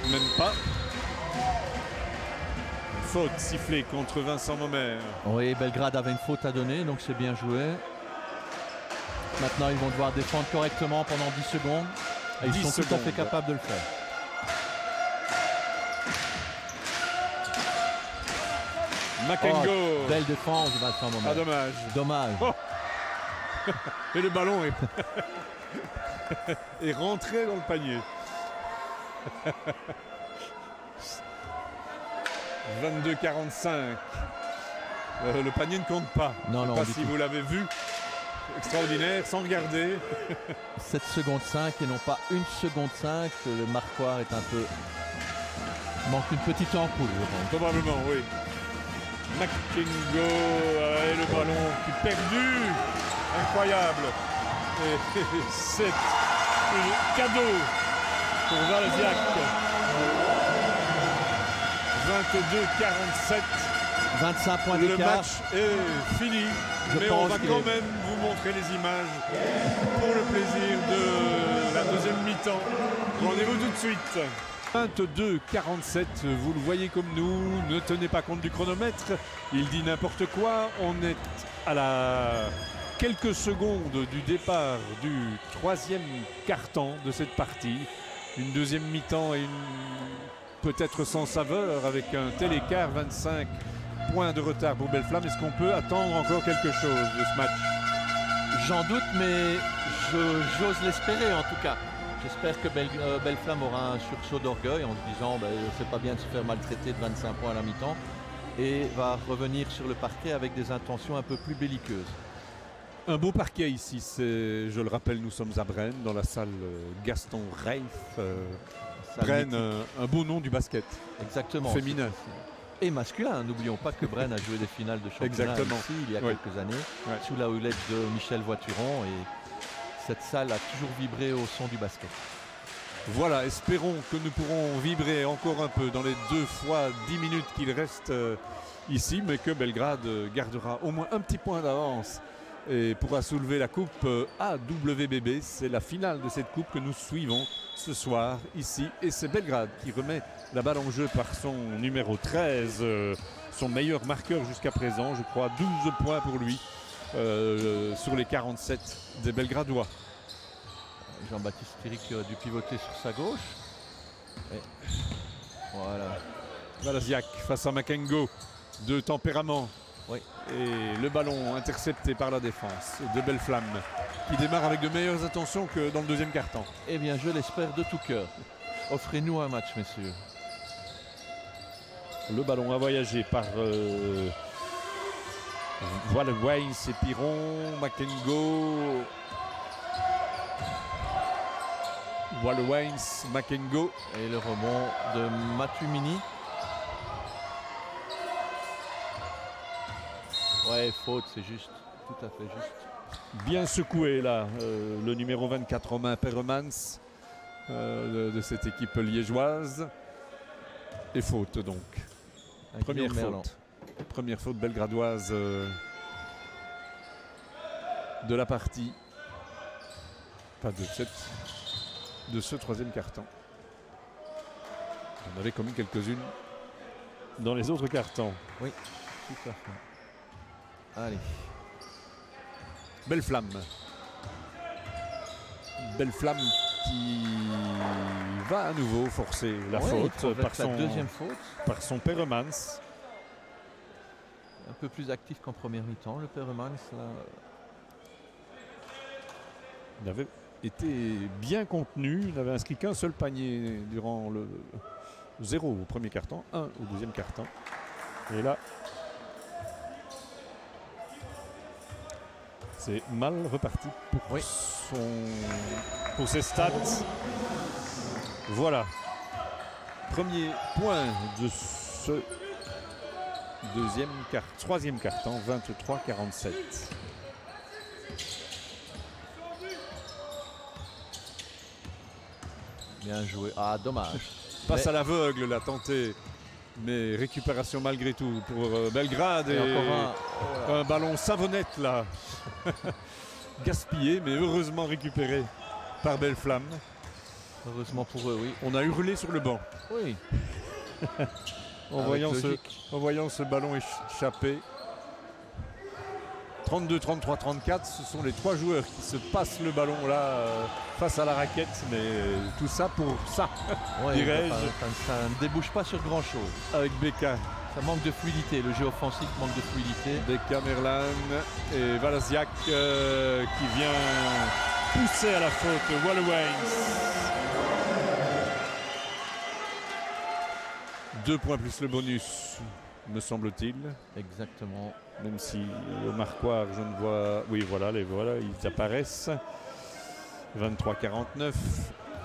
Même pas. Faute sifflée contre Vincent Mommer. Oui, Belgrade avait une faute à donner, donc c'est bien joué. Maintenant, ils vont devoir défendre correctement pendant 10 secondes. Et ils sont tout à fait capables de le faire. Makengo. Oh, belle défense, Vincent Mommer. Ah, dommage. Dommage. Oh. Et le ballon est rentré dans le panier. 22-45. Le panier ne compte pas. Non, Je non, ne sais pas si vous l'avez vu. Extraordinaire, sans regarder. 7 secondes 5 et non pas 1 seconde 5. Le marquoir est un peu... manque une petite ampoule, je pense. Probablement, oui. Makengo et le ballon qui est perdu. Incroyable. Et c'est un cadeau pour Valziak. 22-47. 25 points Le d'écart. match est fini. Mais on va quand même vous montrer les images pour le plaisir de la deuxième mi-temps. Rendez-vous tout de suite. 22-47, vous le voyez comme nous, ne tenez pas compte du chronomètre, il dit n'importe quoi, on est à la quelques secondes du départ du troisième quart-temps de cette partie, une deuxième mi-temps et peut-être sans saveur avec un tel écart, 25 points de retard pour Belle-Flamme. Est-ce qu'on peut attendre encore quelque chose de ce match? J'en doute, mais j'ose l'espérer en tout cas. J'espère que Belle-Flamme aura un sursaut d'orgueil en se disant c'est pas bien de se faire maltraiter de 25 points à la mi-temps et va revenir sur le parquet avec des intentions un peu plus belliqueuses. Un beau parquet ici, je le rappelle, nous sommes à Braine, dans la salle Gaston Reif. Braine, un beau nom du basket. Exactement. Féminin. Et masculin, n'oublions pas que Braine a joué des finales de championnat ici il y a quelques années, sous la houlette de Michel Voituron. Et cette salle a toujours vibré au son du basket. Voilà, espérons que nous pourrons vibrer encore un peu dans les 2 fois 10 minutes qu'il reste ici, mais que Belgrade gardera au moins un petit point d'avance et pourra soulever la coupe AWBB. C'est la finale de cette coupe que nous suivons ce soir ici. Et c'est Belgrade qui remet la balle en jeu par son numéro 13, son meilleur marqueur jusqu'à présent, je crois 12 points pour lui. Sur les 47 des Belgradois. Jean-Baptiste Thiric a dû pivoter sur sa gauche. Et voilà. Valziak face à Makengo, de tempérament. Oui. Et le ballon intercepté par la défense de Belle-Flamme, qui démarre avec de meilleures intentions que dans le deuxième quart-temps. Eh bien, je l'espère de tout cœur. Offrez-nous un match, messieurs. Le ballon a voyagé par... Voilà, Wayne, c'est Piron, Makengo. Voilà, Wayne, Makengo. Et le rebond de Matumini. Ouais, faute, c'est juste. Tout à fait juste. Bien secoué là, le numéro 24, Romain Perremans, de cette équipe liégeoise. Et faute donc. Première faute. Première faute belgradoise de la partie. Pas de ce troisième quart-temps. On avait commis quelques-unes dans les autres quart-temps. Oui, tout à fait. Allez. Belle-Flamme. Belle-Flamme qui va à nouveau forcer la faute par la deuxième faute. Par son Perremans. Un peu plus actif qu'en première mi-temps, le Perremans. Il avait été bien contenu. Il n'avait inscrit qu'un seul panier durant le 0 au premier quart-temps, 1 au deuxième quart-temps. Et là, C'est mal reparti pour, pour ses stats. Voilà. Premier point de ce troisième quart-temps, 23-47. Bien joué. Ah, dommage. Passe à l'aveugle, la tentée. Mais récupération malgré tout pour Belgrade. Et encore un ballon savonnette là. Gaspillé, mais heureusement récupéré par Belle-Flamme. Heureusement pour eux, oui. On a hurlé sur le banc. Oui. en voyant ce ballon échapper. 32, 33, 34, ce sont les trois joueurs qui se passent le ballon là face à la raquette, mais tout ça pour ça, dirais-je. Ça ne débouche pas sur grand chose. Avec Beka. Ça manque de fluidité, le jeu offensif manque de fluidité. Beka, Merlan et Walasiak qui vient pousser à la faute Wallawains. 2 points plus le bonus, me semble-t-il. Exactement. Même si au marquoir, je ne vois... Oui, voilà, ils apparaissent. 23-49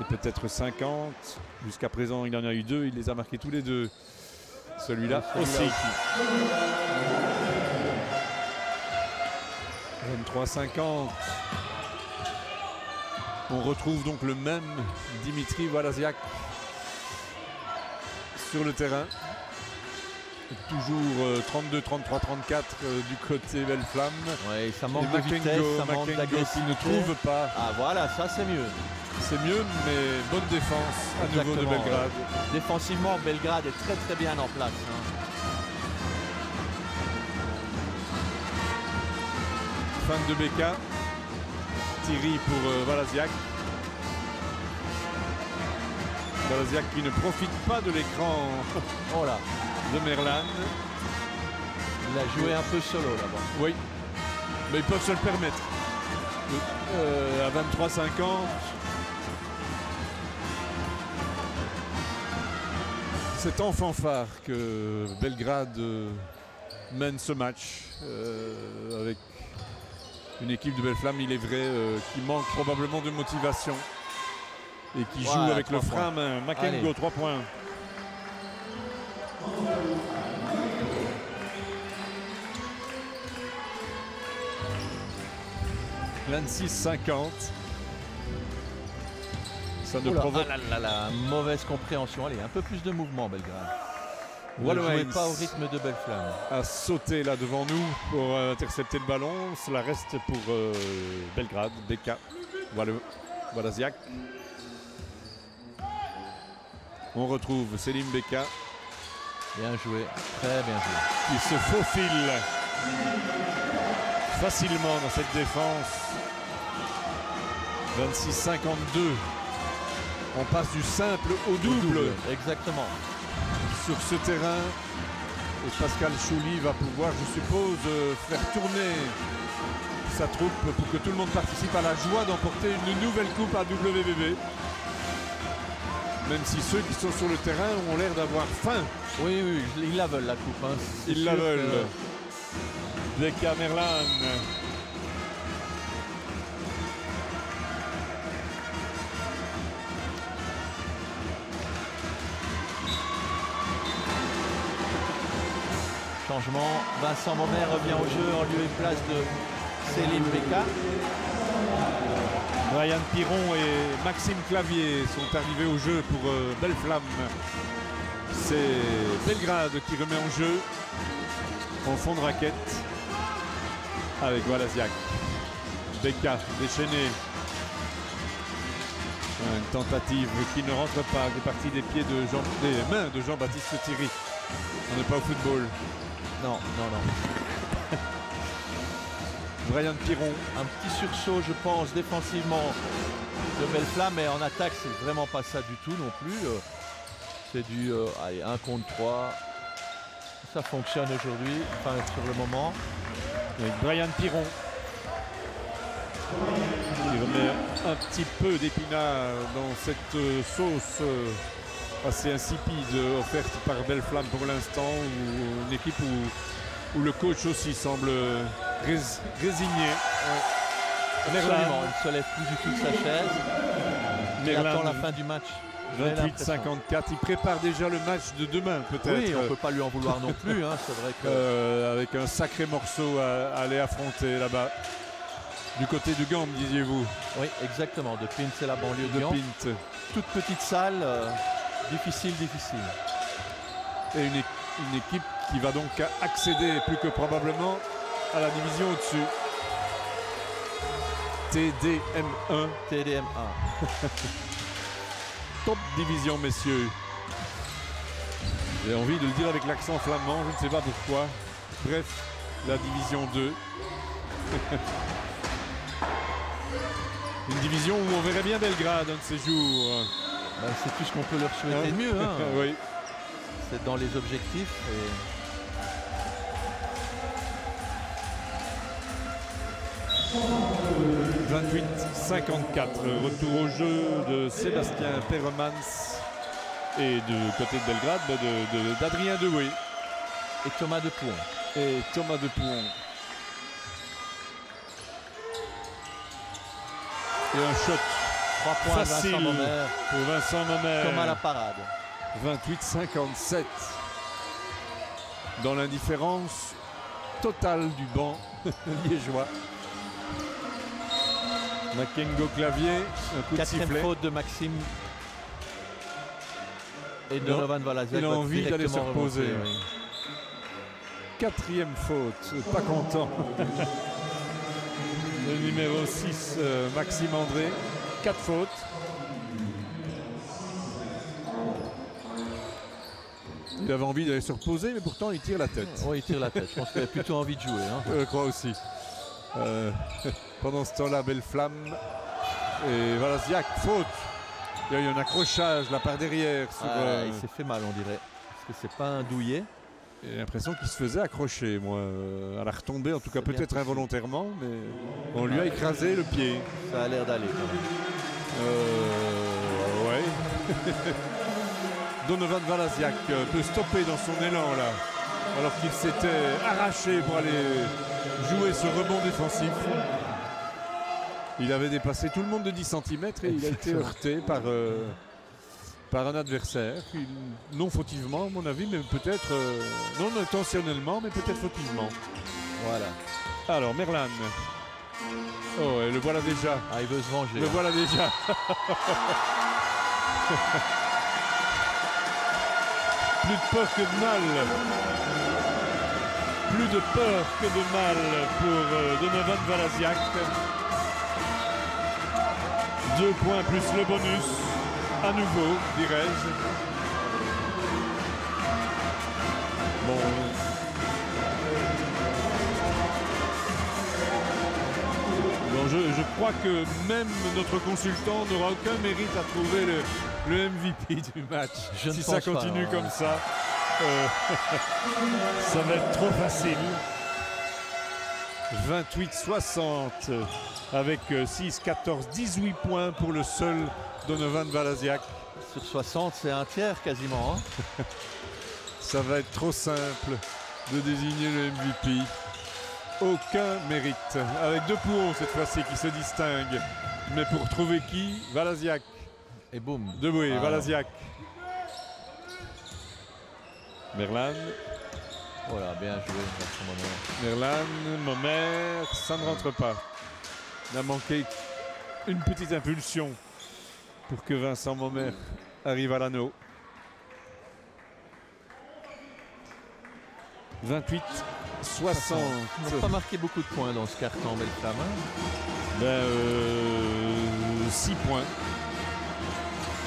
et peut-être 50. Jusqu'à présent, il en a eu 2. Il les a marqués tous les deux. Celui-là aussi. 23-50. On retrouve donc le même Dimitri Walasiak sur le terrain. Toujours 32, 33, 34 du côté Belle-Flamme. Oui, ça manque de vitesse, ça manque d'agressivité. Qui ne trouve pas. Ah voilà, ça c'est mieux. C'est mieux, mais bonne défense à nouveau de Belgrade. Défensivement, Belgrade est très très bien en place. Fin de Beka. Thierry pour Walasiak. Walasiak qui ne profite pas de l'écran. Oh là. De Merlan. Il a joué un peu solo là-bas. Oui, mais ils peuvent se le permettre. À 23-50. C'est en fanfare que Belgrade mène ce match avec une équipe de Belle-Flamme, il est vrai, qui manque probablement de motivation et qui joue avec le frein à main. Makengo, 3 points. 26-50. Ça ne provoque la mauvaise compréhension. Allez, un peu plus de mouvement, Belgrade. Ne jouez pas au rythme de Belle-Flamme. A sauté là devant nous pour intercepter le ballon. Cela reste pour Belgrade. Beka, Walasiak. On retrouve Selim Beka. Bien joué, très bien joué. Il se faufile facilement dans cette défense. 26-52. On passe du simple au double. Exactement. Sur ce terrain. Et Pascal Chouli va pouvoir, je suppose, faire tourner sa troupe pour que tout le monde participe à la joie d'emporter une nouvelle coupe à WBB. Même si ceux qui sont sur le terrain ont l'air d'avoir faim. Oui, oui, ils la veulent la coupe. Hein. Ils la veulent. Beka, Merlan. Changement. Vincent Momer revient au jeu en lieu et place de Selim Beka. Brian Piron et Maxime Clavier sont arrivés au jeu pour Belle-Flamme. C'est Belgrade qui remet en jeu en fond de raquette avec Walasiak. Beka déchaîné. Une tentative qui ne rentre pas, des parties des pieds des mains de Jean-Baptiste Thierry. On n'est pas au football. Non, non, non. Brian Piron. Un petit sursaut, je pense, défensivement de Belle-Flamme, mais en attaque, c'est vraiment pas ça du tout non plus. C'est du 1 contre 3. Ça fonctionne aujourd'hui, enfin sur le moment. Avec Brian Piron qui remet un petit peu d'épinard dans cette sauce assez insipide offerte par Belle-Flamme pour l'instant, ou une équipe où le coach aussi semble résigné. Absolument, il ne se lève plus du tout de sa chaise. Il attend la fin du match. 28-54, il prépare déjà le match de demain peut-être. Oui, on ne peut pas lui en vouloir non plus, hein. C'est vrai que... avec un sacré morceau à aller affronter là-bas. Du côté de Gand, disiez-vous? Oui, exactement, de Pint, c'est la banlieue de Gand. Pint. Toute petite salle, difficile. Et une équipe qui va donc accéder plus que probablement à la division au-dessus. TDM1. TDM1. Top division, messieurs. J'ai envie de le dire avec l'accent flamand, je ne sais pas pourquoi. Bref, la division 2. Une division où on verrait bien Belgrade un de ces jours. Ben, c'est tout ce qu'on peut leur souhaiter de mieux. Hein. Oui. C'est dans les objectifs. Et... 28-54, retour au jeu de Sébastien Perremans et du côté de Belgrade d'Adrien Dewey. Et Thomas Depuon. Et Thomas Depuon. Et un shot 3 points facile Vincent Mommer. Pour Vincent Mommer. Comme à la parade. 28-57. Dans l'indifférence totale du banc liégeois. Makengo Clavier, un coup de sifflet. 4e faute de Maxime. Et Donovan Valaziak. Il a envie d'aller se reposer. Oui. 4e faute, pas content. Le numéro 6, Maxime André, 4 fautes. Il avait envie d'aller se reposer, mais pourtant il tire la tête. Oui, il tire la tête. Je pense qu'il avait plutôt envie de jouer. Hein. Je crois aussi. Pendant ce temps-là, belle flamme. Et Valaziak, faute. Il y a eu un accrochage là par derrière. Sur, il s'est fait mal, on dirait. Parce que c'est pas un douillet. J'ai l'impression qu'il se faisait accrocher, moi, à la retombée, en tout cas peut-être involontairement, mais on lui a écrasé le pied. Ça a l'air d'aller quand même. Ouais. Donovan Valaziak peut stopper dans son élan là, alors qu'il s'était arraché pour aller jouer ce rebond défensif. Il avait dépassé tout le monde de 10 cm et il a été heurté par un adversaire, non fautivement à mon avis, mais peut-être non intentionnellement, mais peut-être fautivement. Voilà. Alors Merlan. Oh, et le voilà déjà. Ah, il veut se venger. Le voilà déjà. Plus de peur que de mal. Plus de peur que de mal pour Donovan Valaziak. 2 points plus le bonus. À nouveau, dirais-je. Bon. Bon, je crois que même notre consultant n'aura aucun mérite à trouver le MVP du match. Si ça continue comme ça, ça va être trop facile. 28-60 avec 6, 14, 18 points pour le seul Donovan Valaziak. Sur 60, c'est un tiers quasiment. Hein. Ça va être trop simple de désigner le MVP. Aucun mérite. Avec Depuon cette fois-ci qui se distingue. Mais pour trouver qui? Valaziak. Et boum. Deboué, Valaziak. Merlan. Voilà, bien joué. Merlan, Mommer, ça ne rentre pas. Il a manqué une petite impulsion pour que Vincent Mommer arrive à l'anneau. 28-60. Ils n'ont pas marqué beaucoup de points dans ce carton, belle flamme. 6 points.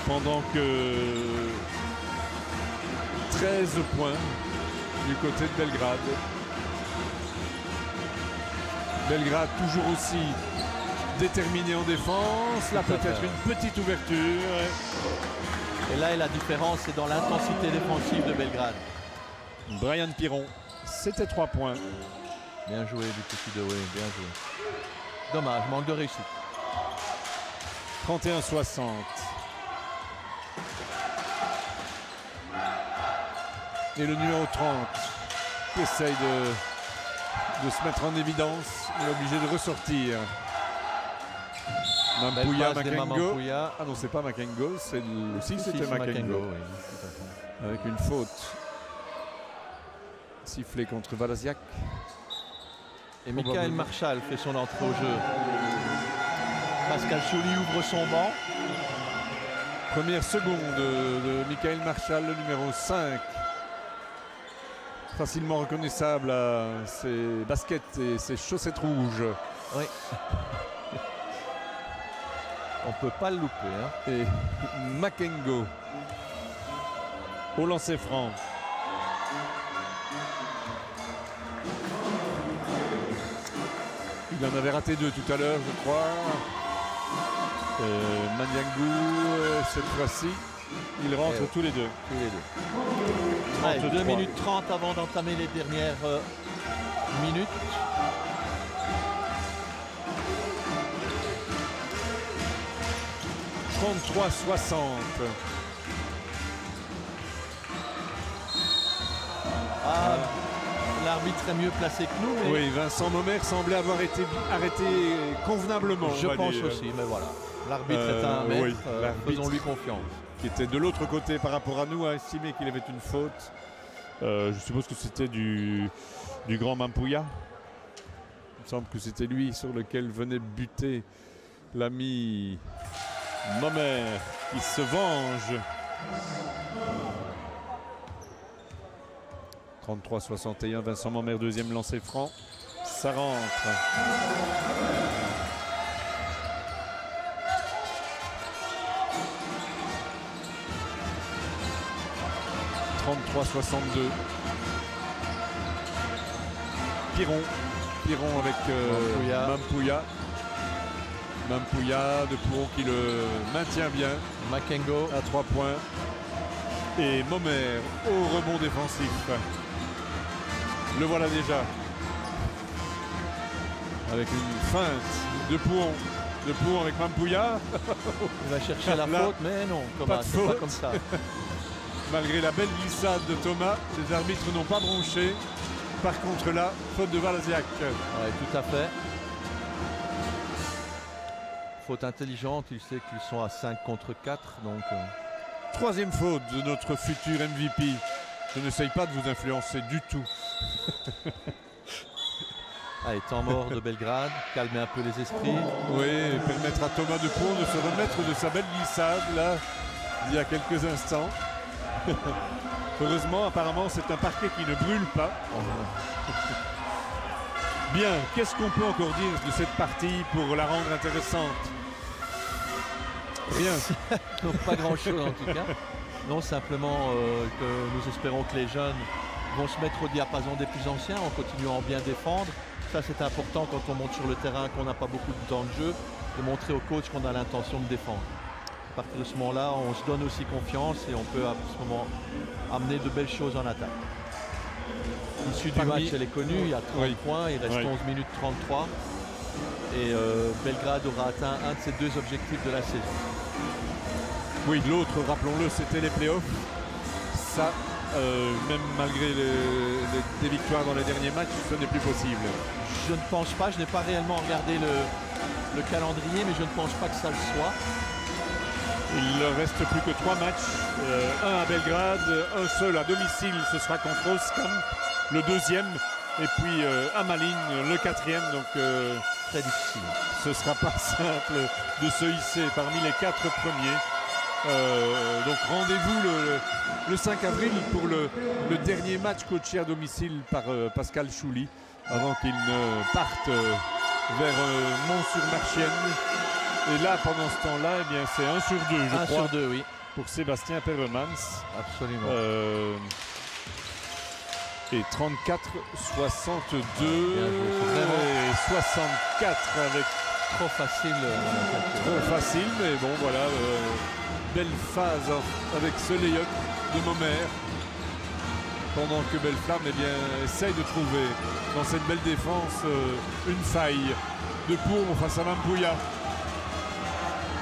Pendant que 13 points du côté de Belgrade. Belgrade toujours aussi déterminé en défense. Là peut-être une petite ouverture. Et là, la différence, c'est dans l'intensité défensive de Belgrade. Brian Piron, c'était 3 points. Bien joué du petit Dewey, bien joué. Dommage, manque de réussite. 31-60. Et le numéro 30 qui essaye de se mettre en évidence. Il est obligé de ressortir. Mampouya, Makengo. Ah non, c'est pas Makengo, c'est le... Si, c'était Makengo. Oui, avec une faute sifflée contre Walasiak. Et Michael Marchal fait son entrée au jeu. Pascal Chouli ouvre son banc. Première seconde de Michael Marchal, le numéro 5. Facilement reconnaissable à ses baskets et ses chaussettes rouges. Oui. On ne peut pas le louper. Hein. Et Makengo au lancer franc. Il en avait raté 2 tout à l'heure, je crois. Maniangou, cette fois-ci, ils rentrent tous les deux. Ouais, 2 minutes 30 avant d'entamer les dernières minutes. « 33-60. Ah, l'arbitre est mieux placé que nous. Mais... Oui, Vincent Mommer semblait avoir été arrêté convenablement. Je pense aussi, mais voilà. L'arbitre est un maître, faisons-lui confiance. Qui était de l'autre côté par rapport à nous, a estimé qu'il avait une faute. Je suppose que c'était du grand Mampouya. Il me semble que c'était lui sur lequel venait buter l'ami Mommer qui se venge. 33-61, Vincent Mommer, deuxième lancé franc. Ça rentre. « 33-62. Piron avec Mampouya. Mampouya de Piron qui le maintient bien. Makengo à 3 points. Et Mommer au rebond défensif. Le voilà déjà. Avec une feinte de Piron avec Mampouya. Il va chercher la faute, mais non, Thomas, c'est pas comme ça. Malgré la belle glissade de Thomas, les arbitres n'ont pas bronché. Par contre là, faute de Walasiak. Oui, tout à fait. Faute intelligente, il sait qu'ils sont à 5 contre 4. Donc, Troisième faute de notre futur MVP. Je n'essaye pas de vous influencer du tout. Allez, temps mort de Belgrade, calmer un peu les esprits. Oui, et permettre à Thomas de Piron de se remettre de sa belle glissade là, il y a quelques instants. Heureusement, apparemment, c'est un parquet qui ne brûle pas. Bien, qu'est-ce qu'on peut encore dire de cette partie pour la rendre intéressante? Rien. Non, pas grand-chose en tout cas. Non, simplement que nous espérons que les jeunes vont se mettre au diapason des plus anciens en continuant à bien défendre. Ça, c'est important quand on monte sur le terrain, qu'on n'a pas beaucoup de temps de jeu, de montrer au coach qu'on a l'intention de défendre. À partir de ce moment-là, on se donne aussi confiance et on peut à ce moment amener de belles choses en attaque. L'issue du match, elle est connue, il y a 30 points, il reste 11 minutes 33. Et Belgrade aura atteint un de ses 2 objectifs de la saison. Oui, l'autre, rappelons-le, c'était les playoffs. Ça, même malgré des victoires dans les derniers matchs, ce n'est plus possible. Je ne pense pas, je n'ai pas réellement regardé le calendrier, mais je ne pense pas que ça le soit. Il ne reste plus que 3 matchs, un à Belgrade, un seul à domicile, ce sera contre Oskamp, le deuxième, et puis à Malines, le 4e, donc très difficile. Ce ne sera pas simple de se hisser parmi les 4 premiers. Donc rendez-vous le 5 avril pour le dernier match coaché à domicile par Pascal Chouli, avant qu'il ne parte vers Mont-sur-Marchienne. Et là, pendant ce temps-là, eh bien, c'est 1 sur 2, je crois. 1 sur 2, oui. Pour Sébastien Perremans. Absolument. Et 34-62. Et 64 avec... Trop facile. Trop facile, mais bon, voilà. Belle phase avec ce layup de Mommer. Pendant que Belleflamme, eh bien, essaye de trouver dans cette belle défense une faille de Piron face à Mampouya.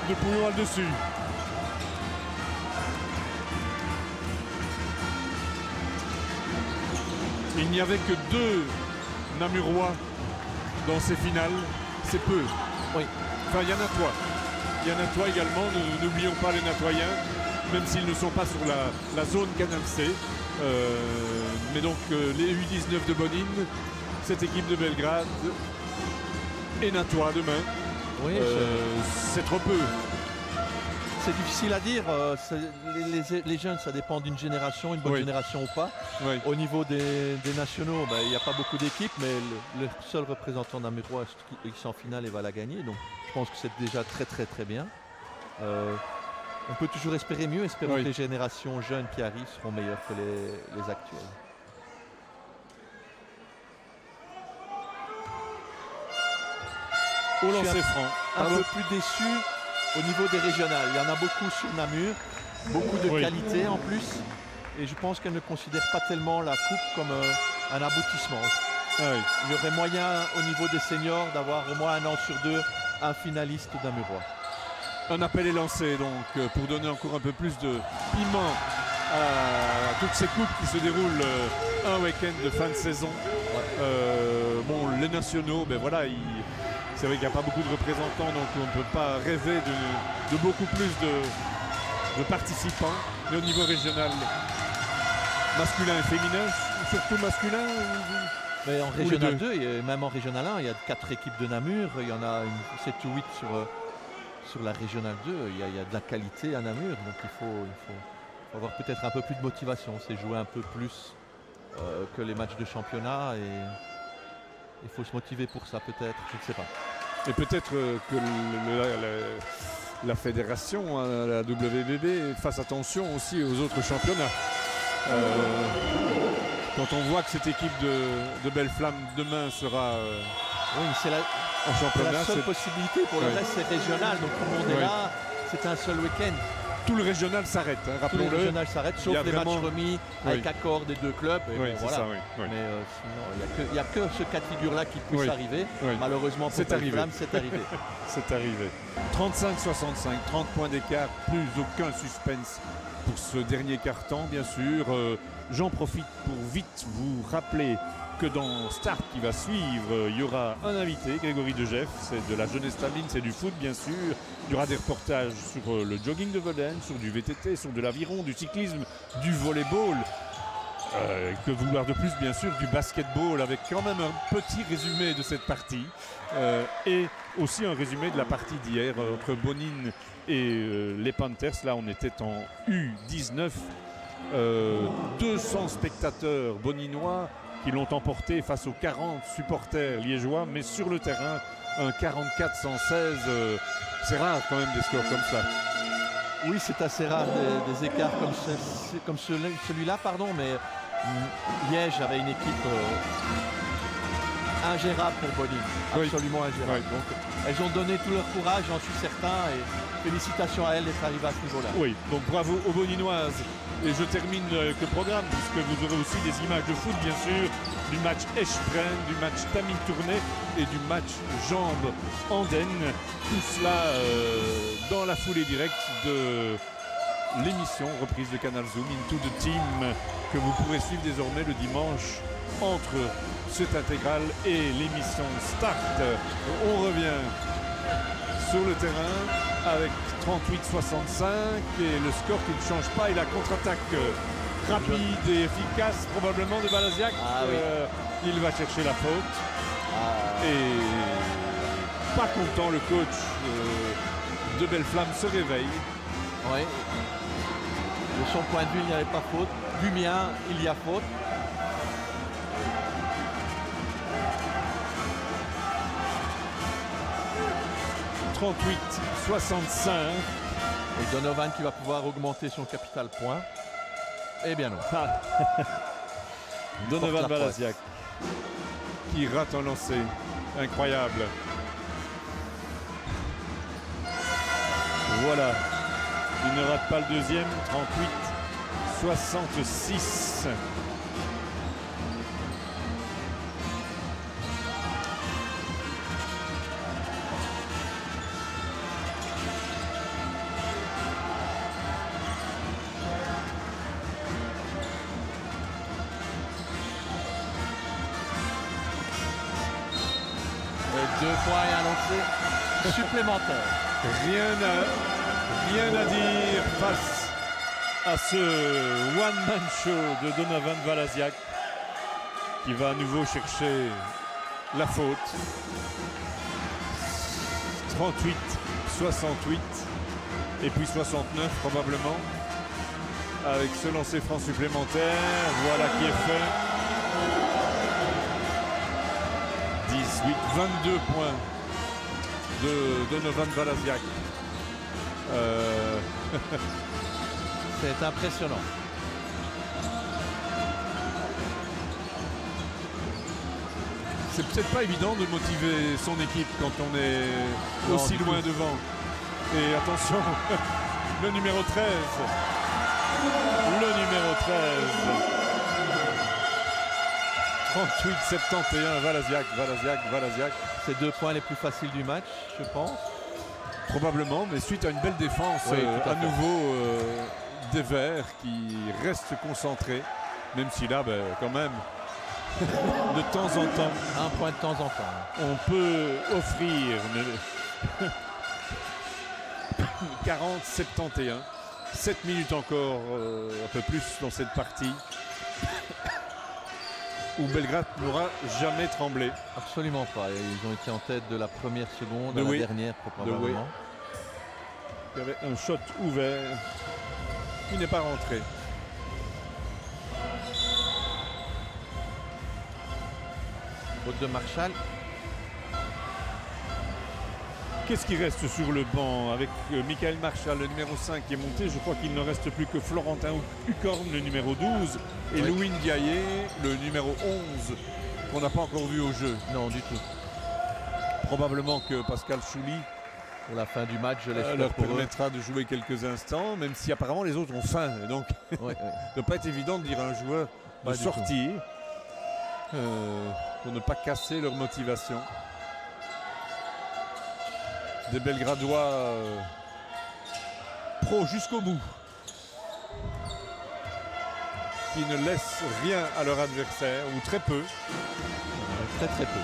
De Piron là-dessus. Il n'y avait que 2 namurois dans ces finales, c'est peu. Oui. Enfin, il y a Natois. Il y a Natois également, n'oublions pas les Natoyens, même s'ils ne sont pas sur la zone Canal C. Mais donc les U19 de Bonine, cette équipe de Belgrade et Natois demain. Oui, c'est trop peu. C'est difficile à dire. Les jeunes, ça dépend d'une génération, une bonne génération ou pas. Oui. Au niveau des nationaux, il n'y a pas beaucoup d'équipes, mais le seul représentant namurois qui est en finale et va la gagner. Donc je pense que c'est déjà très très très bien. On peut toujours espérer mieux. Espérons que les générations jeunes qui arrivent seront meilleures que les actuelles. Au lancer franc. Un peu plus déçu au niveau des régionales. Il y en a beaucoup sur Namur, beaucoup de qualité en plus. Et je pense qu'elle ne considère pas tellement la coupe comme un aboutissement. Il y aurait moyen au niveau des seniors d'avoir au moins un an sur deux un finaliste namurois. Un appel est lancé donc pour donner encore un peu plus de piment à toutes ces coupes qui se déroulent un week-end de fin de saison. Bon, les nationaux, ben voilà, c'est vrai qu'il n'y a pas beaucoup de représentants, donc on ne peut pas rêver de beaucoup plus de participants. Mais au niveau régional, masculin et féminin, surtout masculin. Mais en régional 2 et même en régional 1, il y a 4 équipes de Namur, il y en a 7 ou 8 sur la régionale 2. Il y a de la qualité à Namur, donc il faut avoir peut-être un peu plus de motivation. C'est jouer un peu plus que les matchs de championnat et il faut se motiver pour ça peut-être, je ne sais pas. Et peut-être que la fédération, la WBB, fasse attention aussi aux autres championnats. Quand on voit que cette équipe de Belle Flamme demain sera en championnat, la seule possibilité. Pour le reste, c'est régional, donc tout le monde est là. C'est un seul week-end. Tout le régional s'arrête, rappelons-le. Tout le régional s'arrête, sauf les matchs remis avec accord des deux clubs. Mais sinon, il n'y a que ce cas de figure-là qui puisse arriver. Malheureusement, pour Belle Flamme, c'est arrivé. C'est arrivé. 35-65, 30 points d'écart, plus aucun suspense pour ce dernier quart-temps, bien sûr. J'en profite pour vite vous rappeler que dans Start qui va suivre, il y aura un invité, Grégory Degeff, c'est de la jeunesse taline, c'est du foot bien sûr. Il y aura des reportages sur le jogging de Vauden, sur du VTT, sur de l'aviron, du cyclisme, du volleyball. Que vouloir de plus, bien sûr, du basketball avec quand même un petit résumé de cette partie et aussi un résumé de la partie d'hier entre Bonine et les Panthers. Là, on était en U19. 200 spectateurs boninois qui l'ont emporté face aux 40 supporters liégeois, mais sur le terrain, un 44-116, c'est rare quand même des scores comme ça. Oui, c'est assez rare des écarts comme celui-là, mais Liège avait une équipe ingérable pour Bonine, absolument ingérable. Donc, elles ont donné tout leur courage, j'en suis certain, et félicitations à elles d'être arrivées à ce niveau-là. Oui, donc bravo aux Boninoises. Et je termine le programme, puisque vous aurez aussi des images de foot, bien sûr, du match Eschpren, du match Tamil Tournai et du match Jambes-Andenne. Tout cela dans la foulée directe de l'émission reprise de Canal Zoom Into the Team, que vous pourrez suivre désormais le dimanche entre cette intégrale et l'émission Start. On revient sur le terrain avec 38-65 et le score qui ne change pas et la contre-attaque rapide et efficace probablement de Balasiak. Il va chercher la faute et pas content, le coach de Belle Flamme se réveille. Oui. De son point de vue, il n'y avait pas faute. Du mien, il y a faute. « 38-65. » Et Donovan qui va pouvoir augmenter son capital point. Eh bien non. Donovan Balasiak qui rate un lancer incroyable. Voilà. Il ne rate pas le deuxième. 38-66. 2 points et un lancer supplémentaire. Rien à dire face à ce one-man show de Donovan Valasiak qui va à nouveau chercher la faute. 38, 68 et puis 69 probablement avec ce lancer franc supplémentaire. Voilà qui est fait. 18, 22 points de Donovan Valasiak. C'est impressionnant. C'est peut-être pas évident de motiver son équipe quand on est aussi loin devant. Et attention, le numéro 13. Le numéro 13. 38-71, Valasiak. C'est 2 points les plus faciles du match, je pense. Probablement, mais suite à une belle défense, oui, à nouveau des Verts qui restent concentrés, même si là, quand même, de temps en temps, un point de temps en temps, on peut offrir 40-71, 7 minutes encore, un peu plus dans cette partie, où Belgrade n'aura jamais tremblé. Absolument pas. Ils ont été en tête de la première seconde à la dernière probablement. Il y avait un shot ouvert qui n'est pas rentré. Faute de Marshall. Qu'est-ce qui reste sur le banc avec Michael Marshall, le numéro 5 qui est monté? Je crois qu'il ne reste plus que Florentin Hucorn, le numéro 12, et Louis Ndiaye, le numéro 11, qu'on n'a pas encore vu au jeu. Non, du tout. Probablement que Pascal Chouli, pour la fin du match, je l'espère, leur permettra de jouer quelques instants, même si apparemment les autres ont faim. Donc, il ne doit pas être évident de dire à un joueur de sortir pour ne pas casser leur motivation. Des Belgradois pro jusqu'au bout, qui ne laissent rien à leur adversaire, ou très peu. Très peu.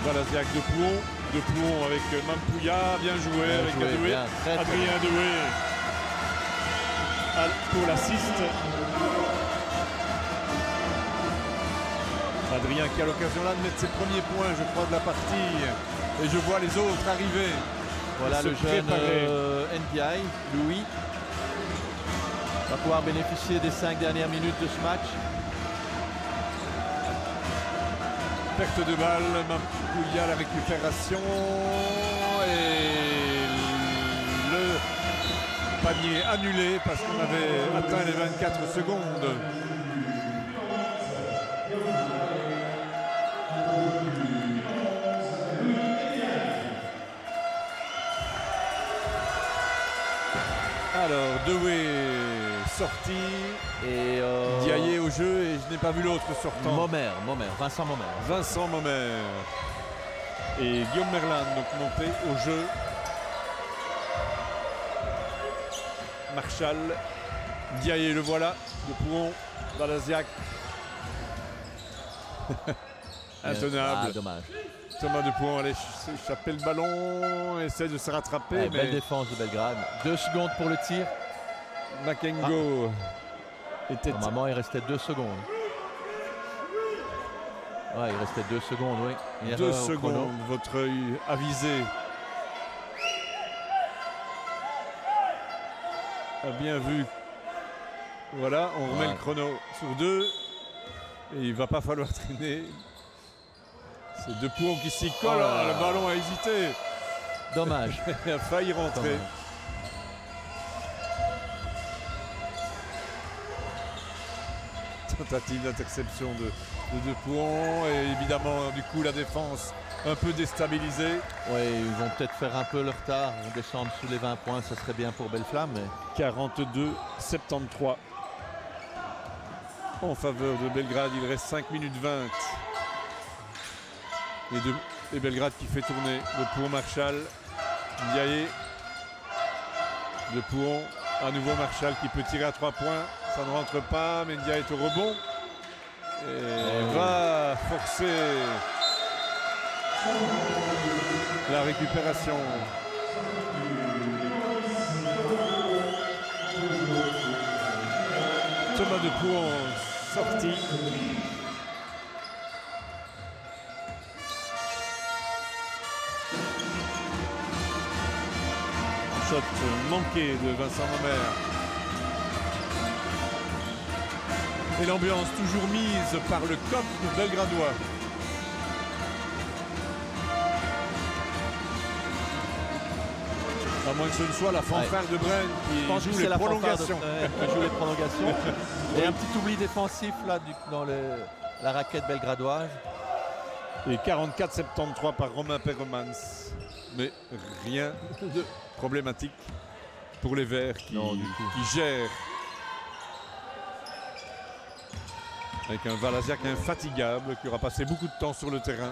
Valasiak de Pouhon avec Mampouya, bien joué avec Adoué. Adrien Adoué pour l'assist. Adrien qui a l'occasion là de mettre ses premiers points, je crois, de la partie. Et je vois les autres arriver. Voilà le jeune NPI, Louis. Va pouvoir bénéficier des 5 dernières minutes de ce match. Perte de balle, Mampouya, la récupération. Et le panier annulé parce qu'on avait atteint les 24 secondes. Alors, Dewey sorti et Ndiaye au jeu et je n'ai pas vu l'autre sortant. Vincent Momer. Et Guillaume Merlan donc monté au jeu. Marshall, Ndiaye, le voilà, de Pouhon, Valasiak. Intenable. Dommage. Thomas de Pouhon allait échapper le ballon, essaie de se rattraper. Mais belle défense de Belgrade. 2 secondes pour le tir. Makengo était... Normalement, il restait 2 secondes. Ouais, il restait 2 secondes, oui. 2 secondes, votre œil avisé a bien vu. Voilà, on remet le chrono sur 2 et il va pas falloir traîner. C'est De Pouhon qui s'y colle. Le ballon a hésité. Dommage. Il a failli rentrer. Tentative d'interception de Pouhon et évidemment du coup la défense un peu déstabilisée. Oui, ils vont peut-être faire un peu leur retard. On descend sous les 20 points, ça serait bien pour Belle-Flamme. Mais... 42-73 en faveur de Belgrade. Il reste 5 minutes 20. Et Belgrade qui fait tourner de Pouhon Marshall. Ndiaye. De Pouhon. À nouveau Marshall qui peut tirer à 3 points. Ça ne rentre pas, Mendia est au rebond. Et va forcer la récupération. Thomas de Pouhon sorti. Shot manqué de Vincent Mamère. Et l'ambiance toujours mise par le COP belgradois. À moins que ce ne soit la fanfare de Brenne qui joue les prolongations. Qui joue les prolongations. Et un petit oubli défensif là dans la raquette belgradoise. Et 44-73 par Romain Perremans. Mais rien de problématique pour les Verts qui gèrent. Avec un Valasiak infatigable qui aura passé beaucoup de temps sur le terrain.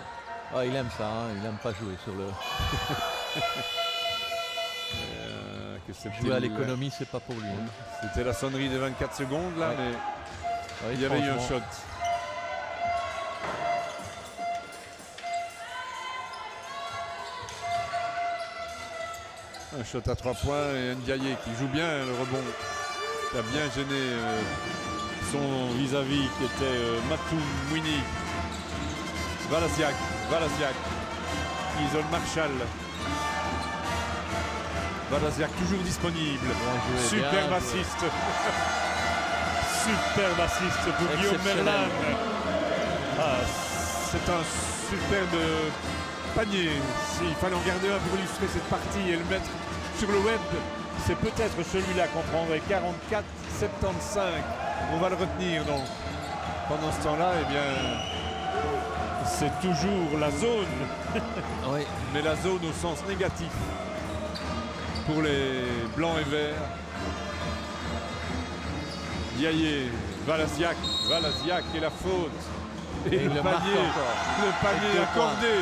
Ah, il aime ça, hein, il n'aime pas jouer sur le... Jouer à l'économie, c'est pas pour lui. Hein. C'était la sonnerie de 24 secondes là, mais il y avait eu un shot. Un shot à 3 points et Ndiaye qui joue bien le rebond. Qui a bien gêné son vis-à-vis qui était Matou Mouini. Valasiak qui isole Marshall. Valasiak toujours disponible. Superbe assist. Superbe assist pour Guillaume Merlin. Ah, c'est un superbe panier. S'il fallait en garder un pour illustrer cette partie et le mettre sur le web, c'est peut-être celui-là qu'on prendrait. 44-75. On va le retenir donc. Pendant ce temps-là, eh bien, c'est toujours la zone. Oui. Mais la zone au sens négatif pour les blancs et verts. Ndiaye, Valasiak et la faute. Et le panier accordé.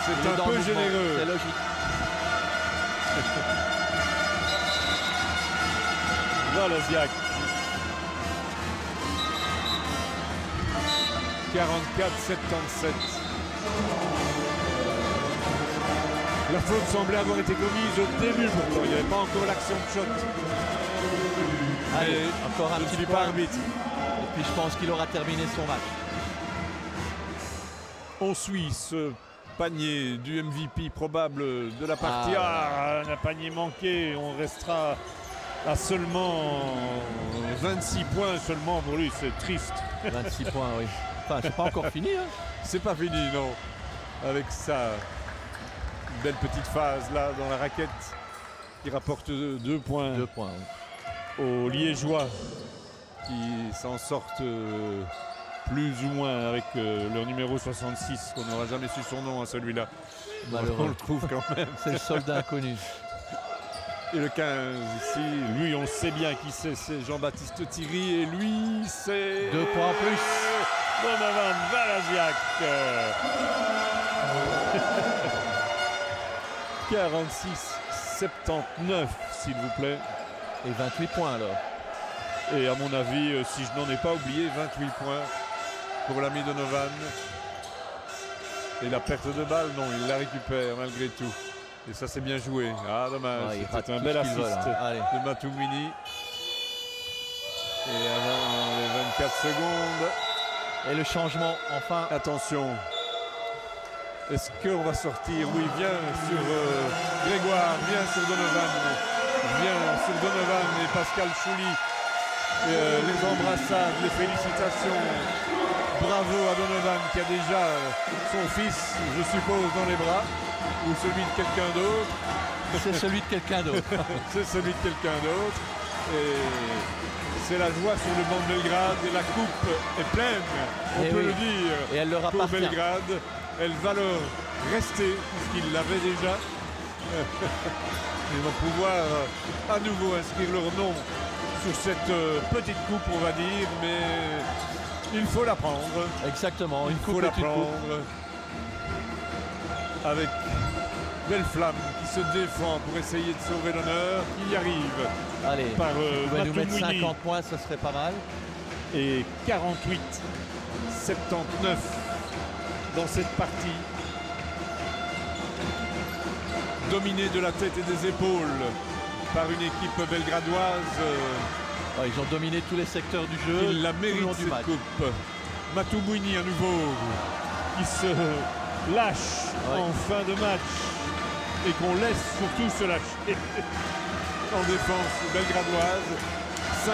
C'est un peu généreux. C'est logique. Valasiak. 44-77. La faute semblait avoir été commise au début pourtant. Il n'y avait pas encore l'action de shot. Allez, encore un petit point. Arbitre. Et puis je pense qu'il aura terminé son match. On suit ce panier du MVP probable de la partie. Un panier manqué. On restera à seulement 26 points seulement pour lui. C'est triste. 26 points, oui. Enfin, c'est pas encore fini. Hein. C'est pas fini, non. Avec ça, une belle petite phase là dans la raquette qui rapporte 2 points. 2 points, oui. Aux Liégeois qui s'en sortent plus ou moins avec leur numéro 66. On n'aura jamais su son nom à celui-là. Malheureux. On le trouve quand même. C'est le soldat inconnu. Et le 15 ici, lui on sait bien qui c'est Jean-Baptiste Thierry et lui c'est... 2 points en plus. Donovan Valasiak. 46-79 s'il vous plaît. Et 28 points alors. Et à mon avis, si je n'en ai pas oublié, 28 points pour l'ami Donovan. Et la perte de balle, non, il la récupère malgré tout. Et ça c'est bien joué. Ah dommage, c'était un bel assist de Matoumini. Et avant les 24 secondes. Et le changement enfin. Attention. Est-ce qu'on va sortir? Oui, viens sur Grégoire, viens sur Donovan. Viens sur Donovan et Pascal Chouli. Les embrassades, les félicitations. Bravo à Donovan qui a déjà son fils, je suppose, dans les bras. Ou celui de quelqu'un d'autre. C'est celui de quelqu'un d'autre. C'est celui de quelqu'un d'autre. Et c'est la joie sur le banc de Belgrade. Et la coupe est pleine, on peut le dire. Et elle leur appartient. Pour Belgrade, elle va leur rester, puisqu'ils l'avaient déjà. Ils vont pouvoir à nouveau inscrire leur nom sur cette petite coupe, on va dire. Mais il faut la prendre. Exactement, il faut la prendre. Avec Belle Flamme qui se défend pour essayer de sauver l'honneur. Il y arrive. Allez, par vous pouvez nous mettre Matoumouini. 50 points, ça serait pas mal. Et 48-79 dans cette partie. Dominé de la tête et des épaules par une équipe belgradoise. Ils ont dominé tous les secteurs du jeu. Il la tout le long mérite du cette match. coupe. Matoumouini à nouveau. Qui se lâche en fin de match et qu'on laisse surtout se lâcher. En défense belgradoise. 50-79.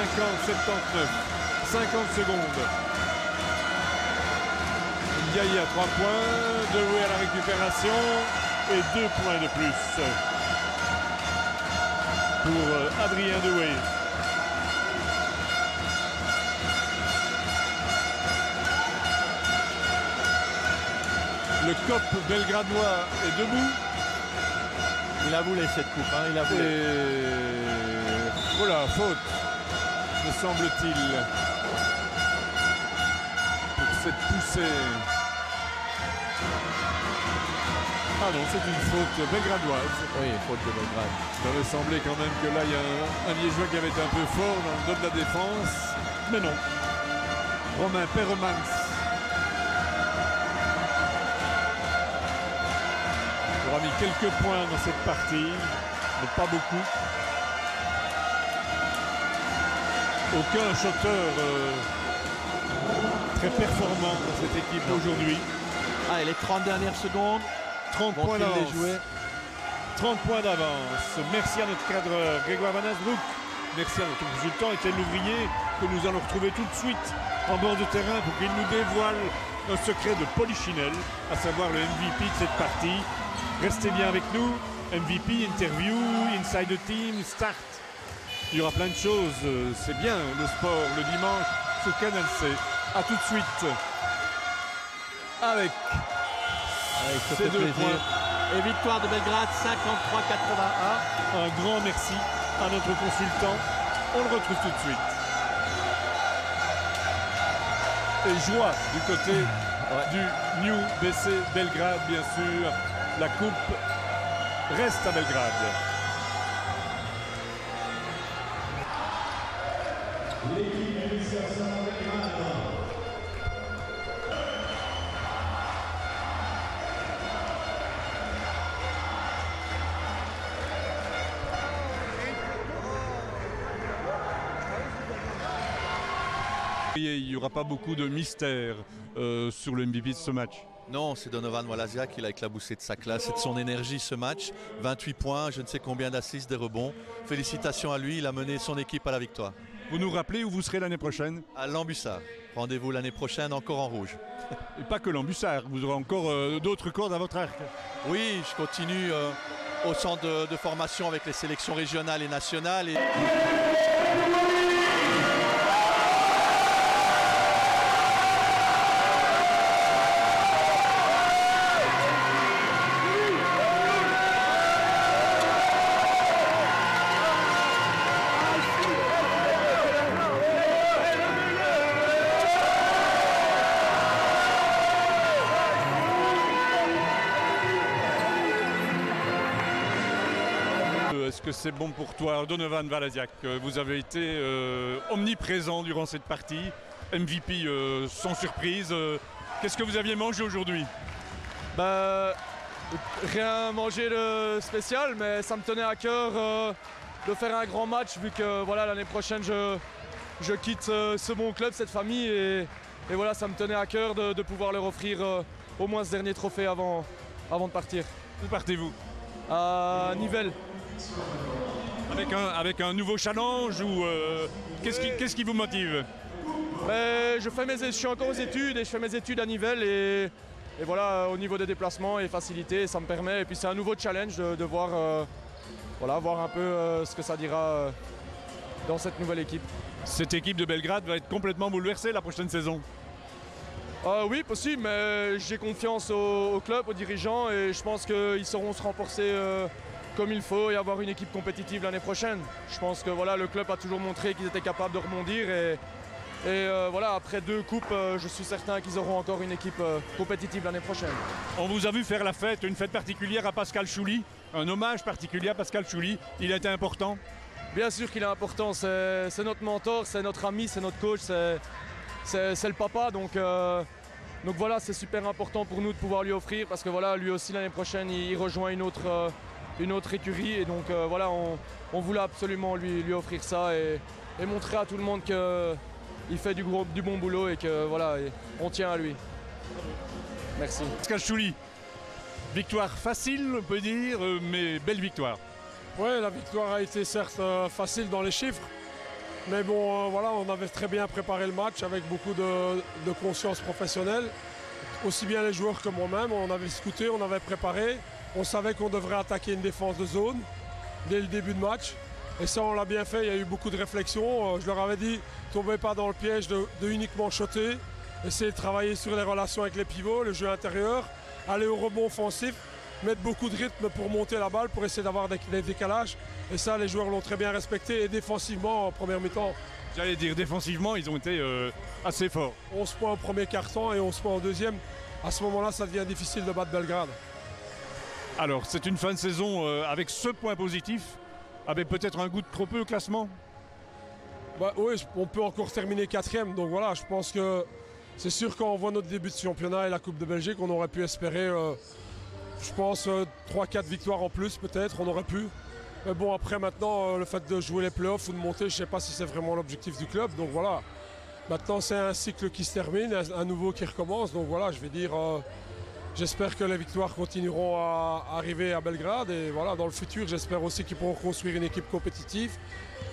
50 secondes. Ndiaye à 3 points. Doué à la récupération. Et 2 points de plus pour Adrien Doué. Le COP belgradois est debout. Il a voulu cette coupe, il a voulu. Et voilà, faute, me semble-t-il, pour cette poussée. Ah non, c'est une faute belgradoise. Oui, faute de Belgrade. Ça aurait semblé quand même que là, il y a un Liégeois qui avait été un peu fort dans le dos de la défense. Mais non. Romain Perremans aura mis quelques points dans cette partie, mais pas beaucoup. Aucun shooter très performant dans cette équipe aujourd'hui. Ah, et les 30 dernières secondes, 30 points vont-ils les d'avance. jouer? 30 points d'avance. Merci à notre cadreur Grégoire Van Asbroek. Merci à notre consultant Étienne Louvrier, que nous allons retrouver tout de suite en bord de terrain pour qu'il nous dévoile un secret de Polichinelle, à savoir le MVP de cette partie. Restez bien avec nous. MVP, interview, inside the team, start. Il y aura plein de choses. c'est bien le sport le dimanche sur Canal C. A tout de suite avec Ça ces fait 2 plaisir. points. Et victoire de Belgrade, 53-81. Un grand merci à notre consultant. On le retrouve tout de suite. Et joie du côté du New BC Belgrade, bien sûr. La coupe reste à Belgrade. Il n'y aura pas beaucoup de mystère sur le MVP de ce match. Non, c'est Donovan Walasiak, il a éclaboussé de sa classe et de son énergie ce match. 28 points, je ne sais combien d'assists, des rebonds. Félicitations à lui, il a mené son équipe à la victoire. Vous nous rappelez où vous serez l'année prochaine? À Lambussard. Rendez-vous l'année prochaine, encore en rouge. Et pas que Lambussard, vous aurez encore d'autres cordes à votre arc. Oui, je continue au centre de formation avec les sélections régionales et nationales. Est-ce que c'est bon pour toi, Donovan Walasiak? Vous avez été omniprésent durant cette partie, MVP sans surprise. Qu'est-ce que vous aviez mangé aujourd'hui? Rien mangé de spécial, mais ça me tenait à cœur de faire un grand match vu que voilà, l'année prochaine je quitte ce bon club, cette famille et voilà, ça me tenait à cœur de pouvoir leur offrir au moins ce dernier trophée avant de partir. Où partez-vous? À Nivelles. Avec un nouveau challenge ou qu'est-ce qui vous motive? Je suis encore aux études et je fais mes études à Nivelles et voilà, au niveau des déplacements et facilités, ça me permet. Et puis c'est un nouveau challenge de voir, voir un peu ce que ça dira dans cette nouvelle équipe. Cette équipe de Belgrade va être complètement bouleversée la prochaine saison. Oui, possible, mais j'ai confiance au club, aux dirigeants et je pense qu'ils sauront se renforcer comme il faut et avoir une équipe compétitive l'année prochaine. Je pense que voilà, le club a toujours montré qu'ils étaient capables de rebondir et Et voilà, après 2 coupes, je suis certain qu'ils auront encore une équipe compétitive l'année prochaine. On vous a vu faire la fête, une fête particulière à Pascal Chouli, un hommage particulier à Pascal Chouli. Il a été important? Bien sûr qu'il est important, c'est notre mentor, c'est notre ami, c'est notre coach, c'est le papa. Donc voilà, c'est super important pour nous de pouvoir lui offrir, parce que voilà, lui aussi l'année prochaine, il rejoint une autre écurie. Et donc voilà, on voulait absolument lui offrir ça et montrer à tout le monde qu'il fait du bon boulot et que voilà, on tient à lui. Merci. Pascal Chouli, victoire facile, on peut dire, mais belle victoire. Oui, la victoire a été certes facile dans les chiffres, mais bon, voilà, on avait très bien préparé le match avec beaucoup de conscience professionnelle. Aussi bien les joueurs que moi-même, on avait discuté, on avait préparé. On savait qu'on devrait attaquer une défense de zone dès le début de match. Et ça, on l'a bien fait, il y a eu beaucoup de réflexions. Je leur avais dit, tombez pas dans le piège de uniquement shotter. Essayez de travailler sur les relations avec les pivots, le jeu intérieur, aller au rebond offensif, mettre beaucoup de rythme pour monter la balle, pour essayer d'avoir des décalages. Et ça, les joueurs l'ont très bien respecté. Et défensivement, en première mi-temps, j'allais dire, défensivement, ils ont été assez forts. 11 points au premier quart-temps et 11 points au deuxième. À ce moment-là, ça devient difficile de battre Belgrade. Alors, c'est une fin de saison avec ce point positif, avec peut-être un goût de trop peu au classement? Bah, oui, on peut encore terminer 4e. Donc voilà, je pense que c'est sûr quand on voit notre début de championnat et la Coupe de Belgique, on aurait pu espérer, je pense, 3-4 victoires en plus peut-être, on aurait pu. Mais bon, après maintenant, le fait de jouer les playoffs ou de monter, je ne sais pas si c'est vraiment l'objectif du club. Donc voilà, maintenant c'est un cycle qui se termine, un nouveau qui recommence. Donc voilà, je vais dire, j'espère que les victoires continueront à arriver à Belgrade. Et voilà, dans le futur, j'espère aussi qu'ils pourront construire une équipe compétitive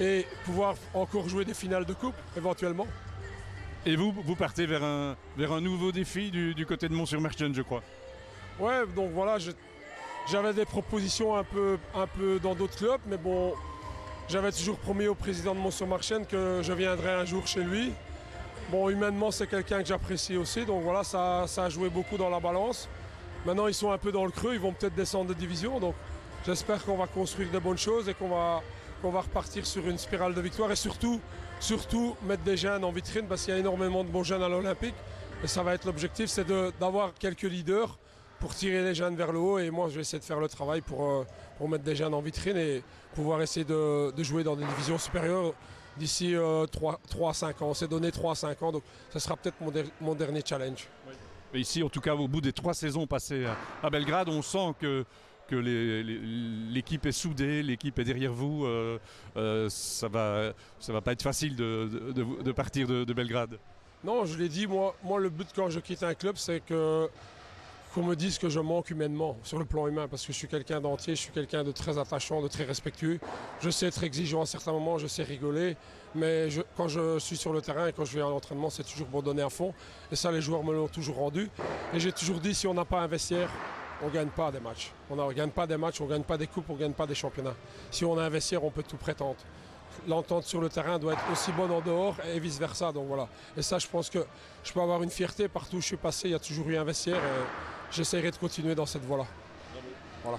et pouvoir encore jouer des finales de coupe, éventuellement. Et vous partez vers un nouveau défi du côté de Mont-sur-Marchiennes, je crois. Ouais, donc voilà, j'avais des propositions un peu dans d'autres clubs, mais bon, j'avais toujours promis au président de Mont-sur-Marchiennes que je viendrais un jour chez lui. Bon, humainement, c'est quelqu'un que j'apprécie aussi, donc voilà, ça a joué beaucoup dans la balance. Maintenant, ils sont un peu dans le creux, ils vont peut-être descendre de division, donc j'espère qu'on va construire de bonnes choses et qu'on va repartir sur une spirale de victoire et surtout mettre des jeunes en vitrine, parce qu'il y a énormément de bons jeunes à l'Olympique. Et ça va être l'objectif, c'est d'avoir quelques leaders pour tirer les jeunes vers le haut. Et moi, je vais essayer de faire le travail pour mettre des jeunes en vitrine et pouvoir essayer de jouer dans des divisions supérieures d'ici 3 à 5 ans. On s'est donné 3 à 5 ans, donc ça sera peut-être mon dernier challenge. Oui. Et ici, en tout cas, au bout des 3 saisons passées à Belgrade, on sent que l'équipe est soudée, l'équipe est derrière vous. Ça va pas être facile de partir de Belgrade. Non, je l'ai dit, moi le but quand je quitte un club, c'est qu'on me dise que je manque humainement, sur le plan humain, parce que je suis quelqu'un d'entier, je suis quelqu'un de très attachant, de très respectueux. Je sais être exigeant à certains moments, je sais rigoler, mais quand je suis sur le terrain et quand je vais à l'entraînement, c'est toujours pour donner à fond. Et ça, les joueurs me l'ont toujours rendu. Et j'ai toujours dit, si on n'a pas un vestiaire, on ne gagne pas des matchs. On ne gagne pas des matchs, on ne gagne pas des coupes, on ne gagne pas des championnats. Si on a un vestiaire, on peut tout prétendre. L'entente sur le terrain doit être aussi bonne en dehors et vice-versa. Donc voilà. Et ça, je pense que je peux avoir une fierté partout où je suis passé. Il y a toujours eu un vestiaire et j'essaierai de continuer dans cette voie-là. Voilà.